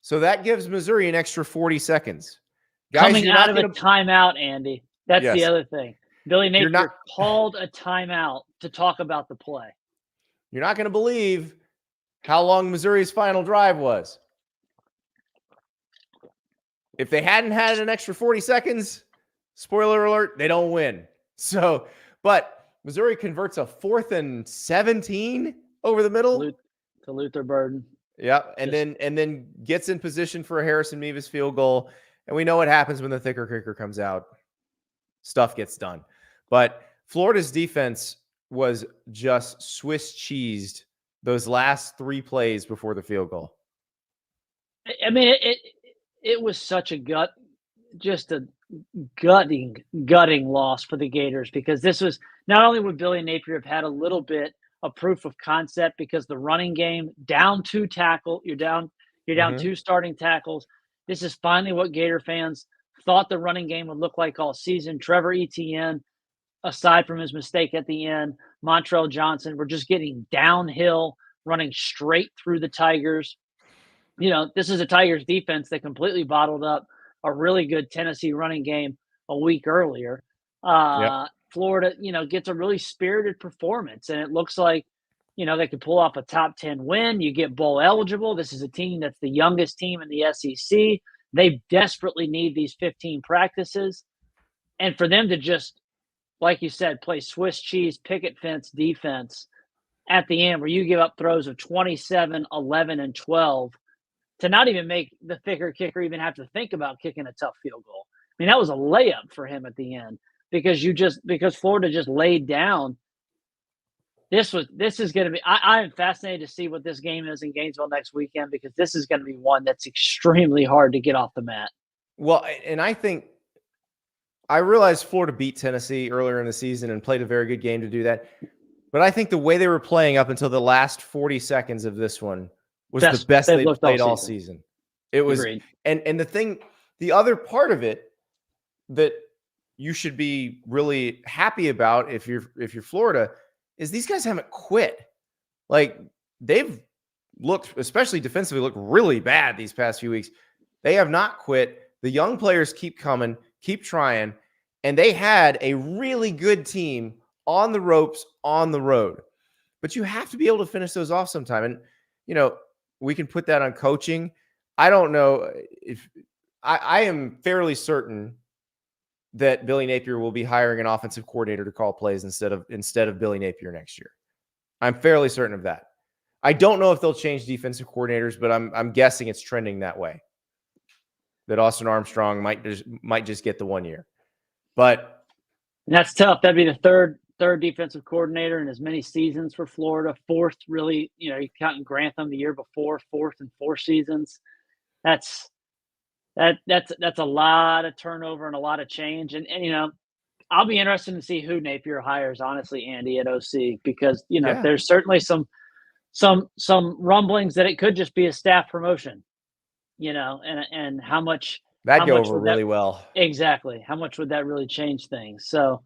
So that gives Missouri an extra 40 seconds. Guys, coming out of a timeout, Andy. That's the other thing. Billy Napier called a timeout to talk about the play. You're not going to believe how long Missouri's final drive was. If they hadn't had an extra 40 seconds, spoiler alert, they don't win. So, but Missouri converts a 4th and 17 over the middle to Luther Burden. Yeah, and then gets in position for a Harrison Mevis field goal. And we know what happens when the thicker kicker comes out. Stuff gets done. But Florida's defense was just Swiss cheesed those last 3 plays before the field goal. I mean, it was such a gutting loss for the Gators, because this was not only would Billy Napier have had a little bit of proof of concept, because the running game down 2 tackle, you're down 2 starting tackles. This is finally what Gator fans thought the running game would look like all season. Trevor Etienne, aside from his mistake at the end, Montrell Johnson were just getting downhill, running straight through the Tigers. This is a Tigers defense that completely bottled up a really good Tennessee running game a week earlier. Florida, gets a really spirited performance, and it looks like, they could pull off a top 10 win. You get bowl eligible. This is a team that's the youngest team in the SEC. They desperately need these 15 practices. And for them to just, like you said, play Swiss cheese, picket fence defense at the end where you give up throws of 27, 11, and 12 to not even make the thicker kicker even have to think about kicking a tough field goal. I mean, that was a layup for him at the end because Florida just laid down. This is going to be. I am fascinated to see what this game is in Gainesville next weekend, because this is going to be one that's extremely hard to get off the mat. Well, and I realized Florida beat Tennessee earlier in the season and played a very good game to do that. But I think the way they were playing up until the last 40 seconds of this one was the best they've played all season. It was, Agreed. and the other part of it that you should be really happy about if you're Florida is these guys haven't quit. Like, they've looked, especially defensively, looked really bad these past few weeks. They have not quit. The young players keep coming, keep trying, and they had a really good team on the ropes on the road. But you have to be able to finish those off sometime. And, we can put that on coaching. I don't know if I am fairly certain that Billy Napier will be hiring an offensive coordinator to call plays instead of Billy Napier next year. I'm fairly certain of that. I don't know if they'll change defensive coordinators, but I'm guessing it's trending that way. That Austin Armstrong might just get the 1 year. But that's tough. That'd be the third defensive coordinator in as many seasons for Florida. Fourth, really, you're counting Grantham the year before, fourth in 4 seasons. That's a lot of turnover and a lot of change. And I'll be interested to see who Napier hires, honestly, Andy, at OC, because there's certainly some rumblings that it could just be a staff promotion. And how much that'd go over really well. Exactly. How much would that really change things? So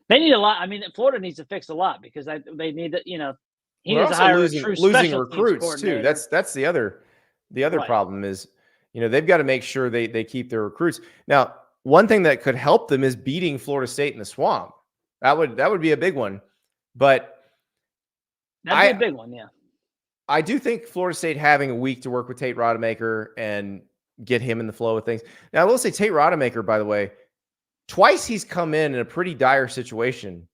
they need a lot. I mean, Florida needs to fix a lot, because they need to, he needs to hire losing recruits too. That's the other right. Problem is, they've got to make sure they keep their recruits. Now, one thing that could help them is beating Florida State in the Swamp. That would be a big one. But that'd be a big one, yeah. I do think Florida State having a week to work with Tate Rodemaker and get him in the flow of things. Now, I will say Tate Rodemaker, by the way, twice he's come in a pretty dire situation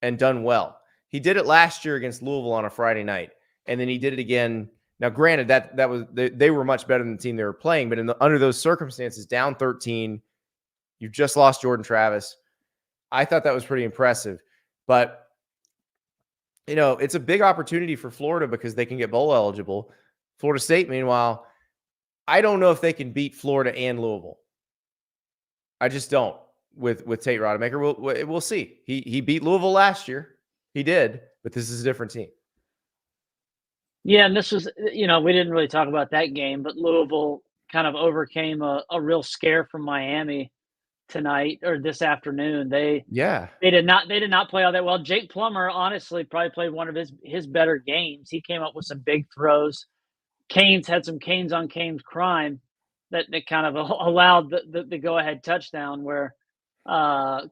and done well. He did it last year against Louisville on a Friday night, and then he did it again. Now, granted, that was they were much better than the team they were playing, but under those circumstances, down 13, you've just lost Jordan Travis. I thought that was pretty impressive. But it's a big opportunity for Florida because they can get bowl eligible. Florida State, meanwhile, I don't know if they can beat Florida and Louisville. I just don't with Tate Rodemaker. We'll see. He beat Louisville last year. He did, but this is a different team. Yeah, and this was, we didn't really talk about that game, but Louisville kind of overcame a real scare from Miami tonight or this afternoon. They did not play all that well. Jake Plummer honestly probably played one of his better games. He came up with some big throws. Canes had some Canes on Canes crime that kind of allowed the go ahead touchdown where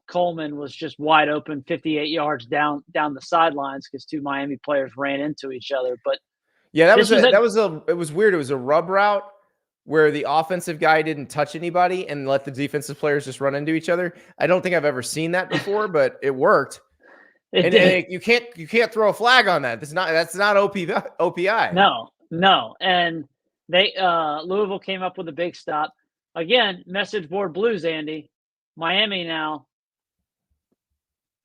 Coleman was just wide open 58 yards down the sidelines because 2 Miami players ran into each other. But yeah, it was weird. It was a rub route where the offensive guy didn't touch anybody and let the defensive players just run into each other. I don't think I've ever seen that before, but it worked. And you can't throw a flag on that. That's not OPI. No. And they Louisville came up with a big stop. Again, message board blues, Andy. Miami now,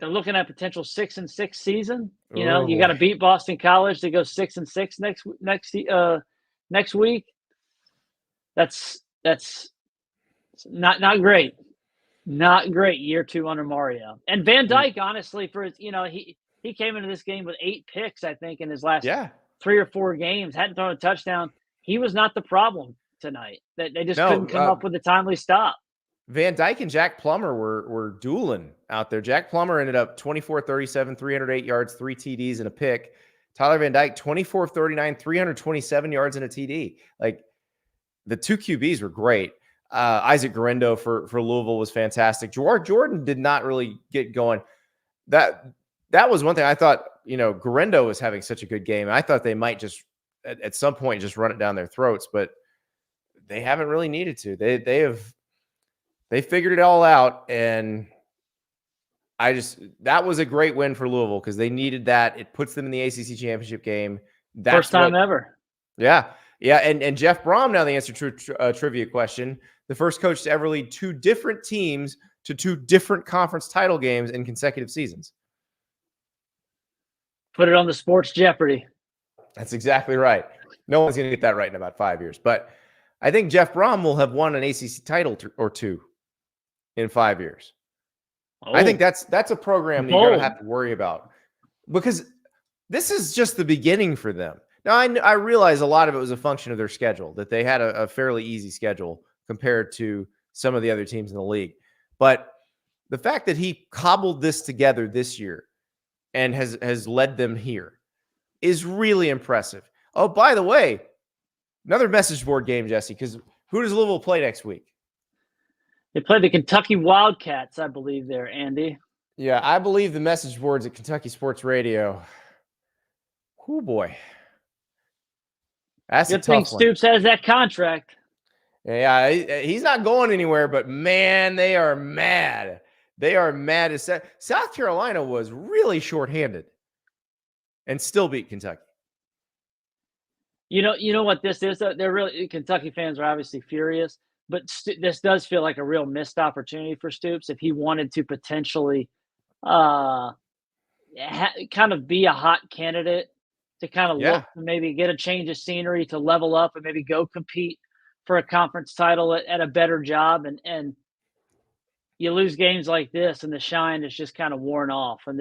they're looking at potential 6-6 season. You got to beat Boston College to go 6-6 next week. That's not great. Not great year 2 under Mario. And Van Dyke, honestly, for his, he came into this game with 8 picks, I think, in his last 3 or 4 games. Hadn't thrown a touchdown. He was not the problem tonight. They just couldn't come up with a timely stop. Van Dyke and Jack Plummer were dueling out there. Jack Plummer ended up 24-37, 308 yards, 3 TDs and a pick. Tyler Van Dyke, 24-39, 327 yards and a TD. Like, the 2 QBs were great. Isaac Garendo for Louisville was fantastic. Jordan did not really get going. That was one thing I thought, Garendo was having such a good game. I thought they might just at some point just run it down their throats, but they haven't really needed to. They figured it all out, and that was a great win for Louisville because they needed that. It puts them in the ACC championship game. That's first time ever. Yeah. Yeah. And Jeff Brom, now the answer to a trivia question, the first coach to ever lead 2 different teams to 2 different conference title games in consecutive seasons. Put it on the Sports Jeopardy. That's exactly right. No one's going to get that right in about 5 years. But I think Jeff Brom will have won an ACC title or 2 in 5 years. Oh, I think that's a program that you're going to have to worry about because this is just the beginning for them. Now, I realize a lot of it was a function of their schedule, that they had a fairly easy schedule compared to some of the other teams in the league. But the fact that he cobbled this together this year and has led them here is really impressive. Oh, by the way, another message board game, Jesse, because who does Louisville play next week? They play the Kentucky Wildcats, I believe, there, Andy. Yeah, I believe the message boards at Kentucky Sports Radio. Oh, boy. That's good thing Stoops has that contract. Yeah, he's not going anywhere, but man, they are mad. They are mad. South Carolina was really shorthanded and still beat Kentucky. You know what this is? They're really, Kentucky fans are obviously furious, but this does feel like a real missed opportunity for Stoops if he wanted to potentially kind of be a hot candidate to kind of look to maybe get a change of scenery, to level up and maybe go compete for a conference title at a better job. And you lose games like this and the shine is just kind of worn off. And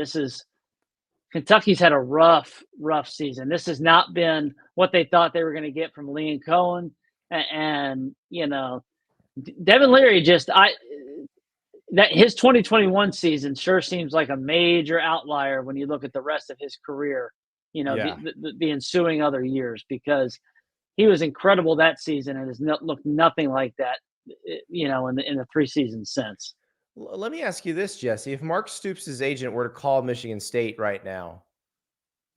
Kentucky's had a rough season. This has not been what they thought they were going to get from Lee and Cohen. And Devin Leary that his 2021 season sure seems like a major outlier when you look at the rest of his career. The ensuing other years, because he was incredible that season and has looked nothing like that, in the 3 seasons since. Let me ask you this, Jesse. If Mark Stoops' agent were to call Michigan State right now,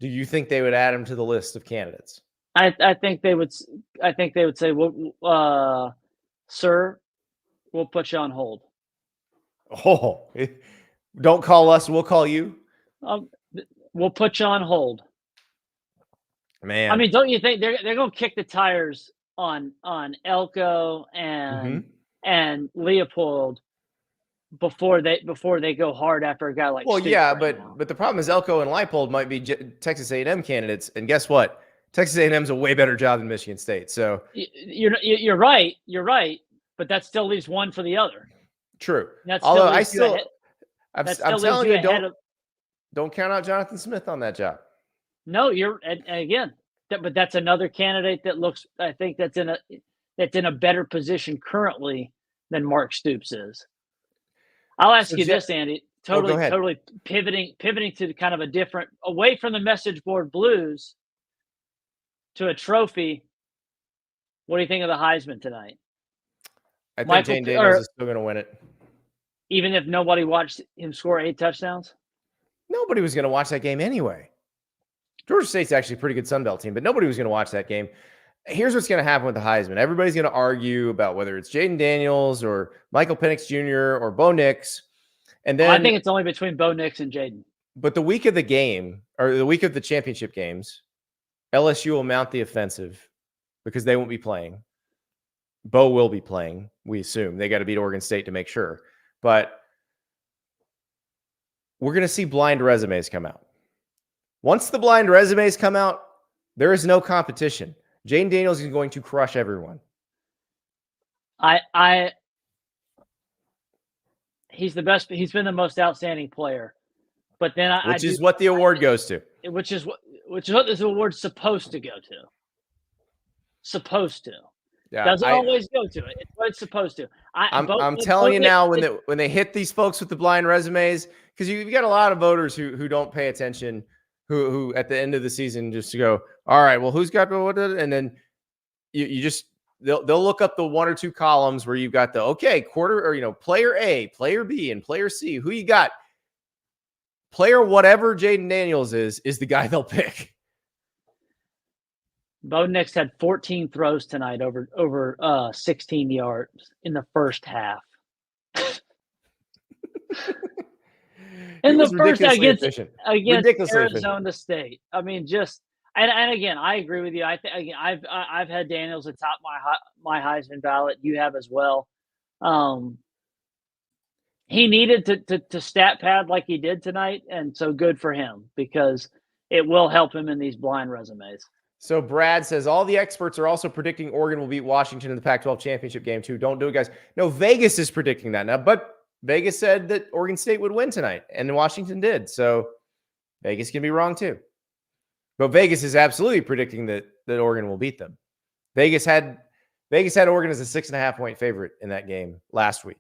do you think they would add him to the list of candidates? I think they would. I think they would say, "Well, sir, we'll put you on hold." Oh, don't call us. We'll call you. We'll put you on hold. Man, I mean, don't you think they're going to kick the tires on Elko and Leopold before they go hard after a guy like? Well, Stoops yeah, but the problem is Elko and Leipold might be Texas A&M candidates, and guess what? Texas A&M's a way better job than Michigan State. So you're right, but that still leaves one for the other. True. Although I'm telling you, don't count out Jonathan Smith on that job. No, but that's another candidate that looks. I think that's in a better position currently than Mark Stoops is. I'll ask you this, Andy. Totally pivoting to kind of a different, away from the message board blues to a trophy. What do you think of the Heisman tonight? I think Jane Daniels is still going to win it. Even if nobody watched him score 8 touchdowns? Nobody was going to watch that game anyway. Georgia State's actually a pretty good Sun Belt team, but nobody was going to watch that game. Here's what's going to happen with the Heisman. Everybody's going to argue about whether it's Jaden Daniels or Michael Penix Jr. or Bo Nix. And then I think it's only between Bo Nix and Jaden. But the week of the game, or the week of the championship games, LSU will mount the offensive because they won't be playing. Bo will be playing, we assume. They got to beat Oregon State to make sure. But we're going to see blind resumes come out. Once the blind resumes come out, there is no competition. Jaden Daniels is going to crush everyone. He's the best. He's been the most outstanding player. But then which is what the award goes to. Which is what this award's supposed to go to. Supposed to. Yeah, doesn't always go to it. It's what it's supposed to. I'm telling you now, when they hit these folks with the blind resumes, because you've got a lot of voters who don't pay attention, who at the end of the season just go, all right, well, who's got what? And then you just they'll look up the 1 or 2 columns where you've got the player A, player B, and player C. Who you got? Player whatever Jaden Daniels is the guy they'll pick. Bo Nix had 14 throws tonight over 16 yards in the first half. In the first ridiculously against efficient. Arizona State. I mean, just and again, I agree with you. I think again, I've had Daniels atop my Heisman ballot. You have as well. He needed to stat pad like he did tonight, and so good for him because it will help him in these blind resumes. So Brad says all the experts are also predicting Oregon will beat Washington in the Pac-12 championship game too. Don't do it, guys. No, Vegas is predicting that now, but Vegas said that Oregon State would win tonight, and Washington did. So Vegas can be wrong too. But Vegas is absolutely predicting that Oregon will beat them. Vegas had Oregon as a 6.5 point favorite in that game last week.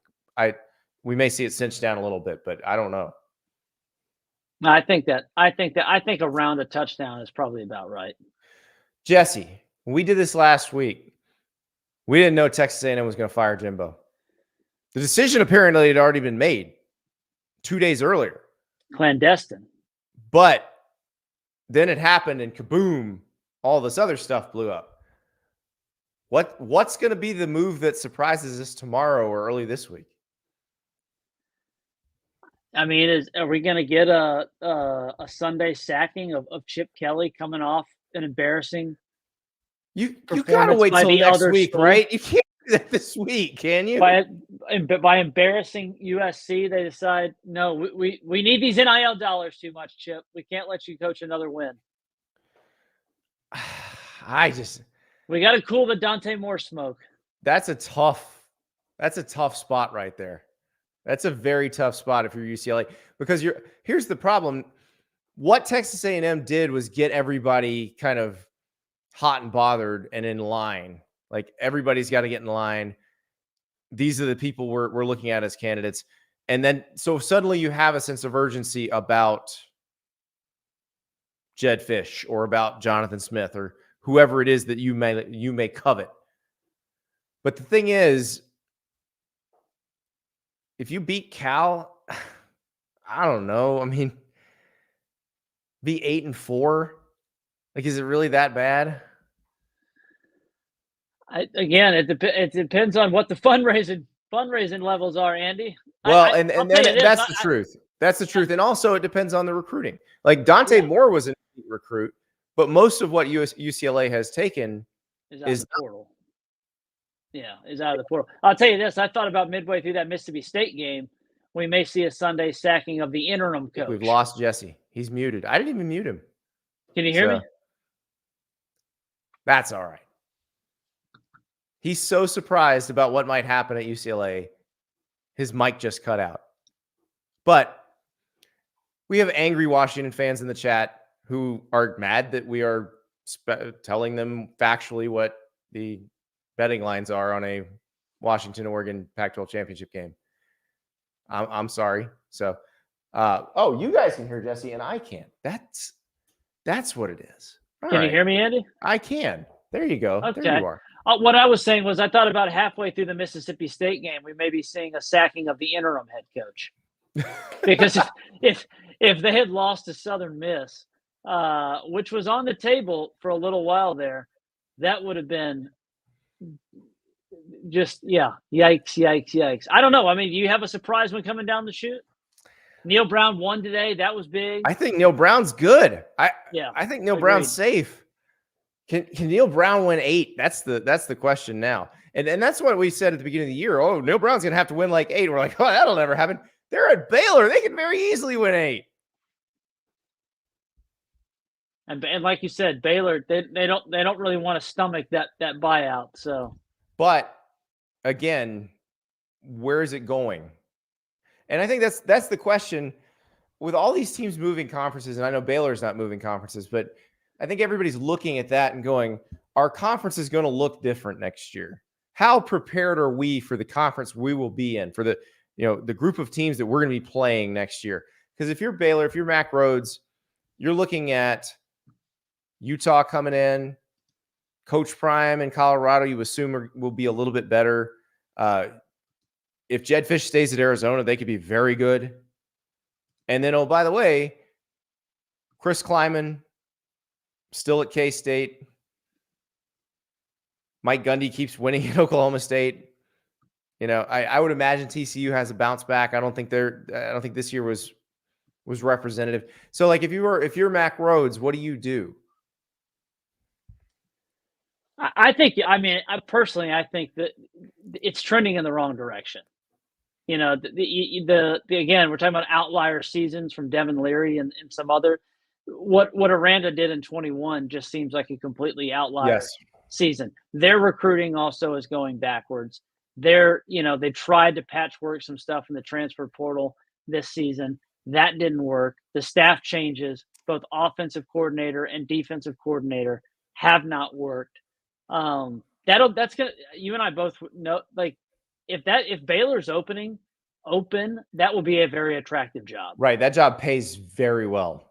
We may see it cinched down a little bit, but I don't know. I think around a touchdown is probably about right. Jesse, we did this last week. We didn't know Texas A&M was going to fire Jimbo. The decision apparently had already been made 2 days earlier. Clandestine. But then it happened and kaboom, all this other stuff blew up. What's going to be the move that surprises us tomorrow or early this week? I mean, are we going to get a Sunday sacking of Chip Kelly coming off an embarrassing? You got to wait till next week, right? You can't do that this week, can you? By embarrassing USC, they decide, no, we need these NIL dollars too much, Chip. We can't let you coach another win. We got to cool the Dante Moore smoke. That's a tough spot right there. That's a very tough spot if you're UCLA because here's the problem. What Texas A&M did was get everybody kind of hot and bothered and in line. Like everybody's got to get in line. These are the people we're looking at as candidates. And then so suddenly you have a sense of urgency about Jed Fish or about Jonathan Smith or whoever it is that you may covet. But the thing is, if you beat Cal, I don't know. I mean, be 8-4. Like, is it really that bad? It depends on what the fundraising levels are, Andy. Well, that's the truth. That's the truth. And also it depends on the recruiting. Like Dante Moore was an elite recruit, but most of what UCLA has taken is the portal. Yeah, is out of the portal. I'll tell you this. I thought about midway through that Mississippi State game, we may see a Sunday sacking of the interim coach. We've lost Jesse. He's muted. I didn't even mute him. Can you hear me? That's all right. He's so surprised about what might happen at UCLA. His mic just cut out. But we have angry Washington fans in the chat who are mad that we are telling them factually what the betting lines are on a Washington-Oregon Pac-12 championship game. I'm sorry. So, you guys can hear Jesse and I can't. That's what it is. Can you hear me, Andy? I can. There you go. Okay. There you are. What I was saying was I thought about halfway through the Mississippi State game, we may be seeing a sacking of the interim head coach. Because if they had lost to Southern Miss, which was on the table for a little while there, that would have been just, yikes. I don't know. I mean, do you have a surprise one coming down the chute? Neil Brown won today. That was big. I think Neil Brown's good. I think Neil Agreed. Brown's safe. Can Neil Brown win 8? That's the question now. And that's what we said at the beginning of the year. Oh, Neil Brown's going to have to win like 8. We're like, oh, that'll never happen. They're at Baylor. They can very easily win 8. And like you said, Baylor, they don't really want to stomach that buyout. So, but again, where is it going? And I think that's the question with all these teams moving conferences. And I know Baylor's not moving conferences, but I think everybody's looking at that and going, our conference is going to look different next year. How prepared are we for the conference we will be in, for the group of teams that we're going to be playing next year? Because if you're Baylor, if you're Mack Rhodes, you're looking at Utah coming in, Coach Prime in Colorado, you assume will be a little bit better. If Jed Fish stays at Arizona, they could be very good. And then, oh, by the way, Chris Kleiman still at K-State. Mike Gundy keeps winning at Oklahoma State. I would imagine TCU has a bounce back. I don't think this year was was representative. So like if you're Mac Rhodes, what do you do? I think, I mean, I think that it's trending in the wrong direction. You know, the again, we're talking about outlier seasons from Devin Leary and some other. What Aranda did in 21 just seems like a completely outlier season. Their recruiting also is going backwards. They tried to patchwork some stuff in the transfer portal this season. That didn't work. The staff changes, both offensive coordinator and defensive coordinator, have not worked. That's gonna. You and I both know, like, if Baylor's open, that will be a very attractive job. Right, that job pays very well.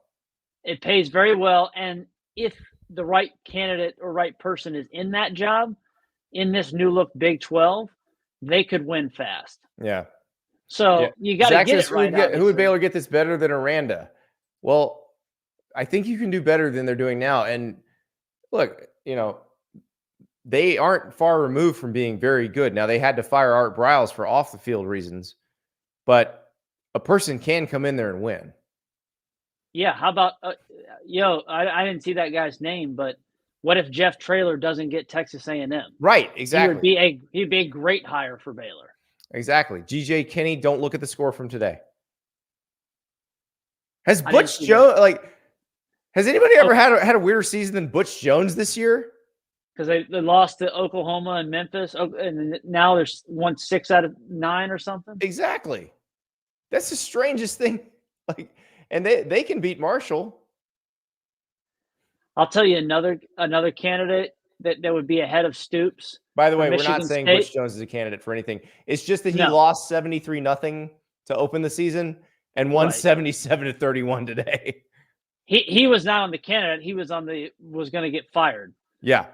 It pays very well, and if the right candidate or right person is in that job, in this new look Big 12, they could win fast. Yeah. So you got to get it right. Who would Baylor get this better than Aranda? Well, I think you can do better than they're doing now. And look, they aren't far removed from being very good. Now, they had to fire Art Briles for off the field reasons, but a person can come in there and win. Yeah. How about, I didn't see that guy's name, but what if Jeff Traylor doesn't get Texas A&M? Right. Exactly. He'd be a great hire for Baylor. Exactly. GJ Kinney, don't look at the score from today. Has Butch Jones, has anybody ever had a weirder season than Butch Jones this year? Because they lost to Oklahoma and Memphis, and now there's won 6 out of 9 or something. Exactly. That's the strangest thing. And they can beat Marshall. I'll tell you another candidate that would be ahead of Stoops. By the way, we're not saying Butch Jones is a candidate for anything. It's just that he lost 73-0 to open the season and won 77-31 today. He was not on the candidate. He was going to get fired. Yeah.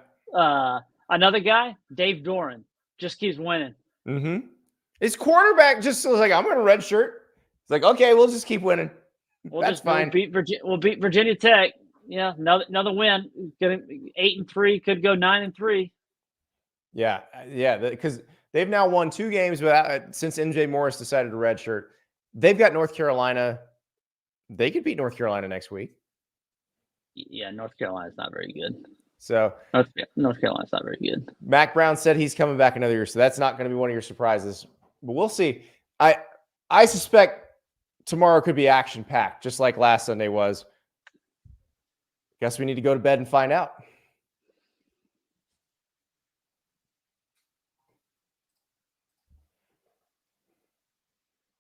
Another guy, Dave Doran, just keeps winning. Mm-hmm. His quarterback just was like, I'm going to redshirt. It's like, okay, we'll just keep winning. That's fine. We'll beat Virginia Tech. Yeah, another win. 8-3, could go 9-3. Yeah, because they've now won 2 games since MJ Morris decided to redshirt. They've got North Carolina. They could beat North Carolina next week. Yeah, North Carolina's not very good. So North Carolina's not very good. Mac Brown said he's coming back another year, so that's not going to be one of your surprises. But we'll see. I suspect tomorrow could be action-packed, just like last Sunday was. Guess we need to go to bed and find out.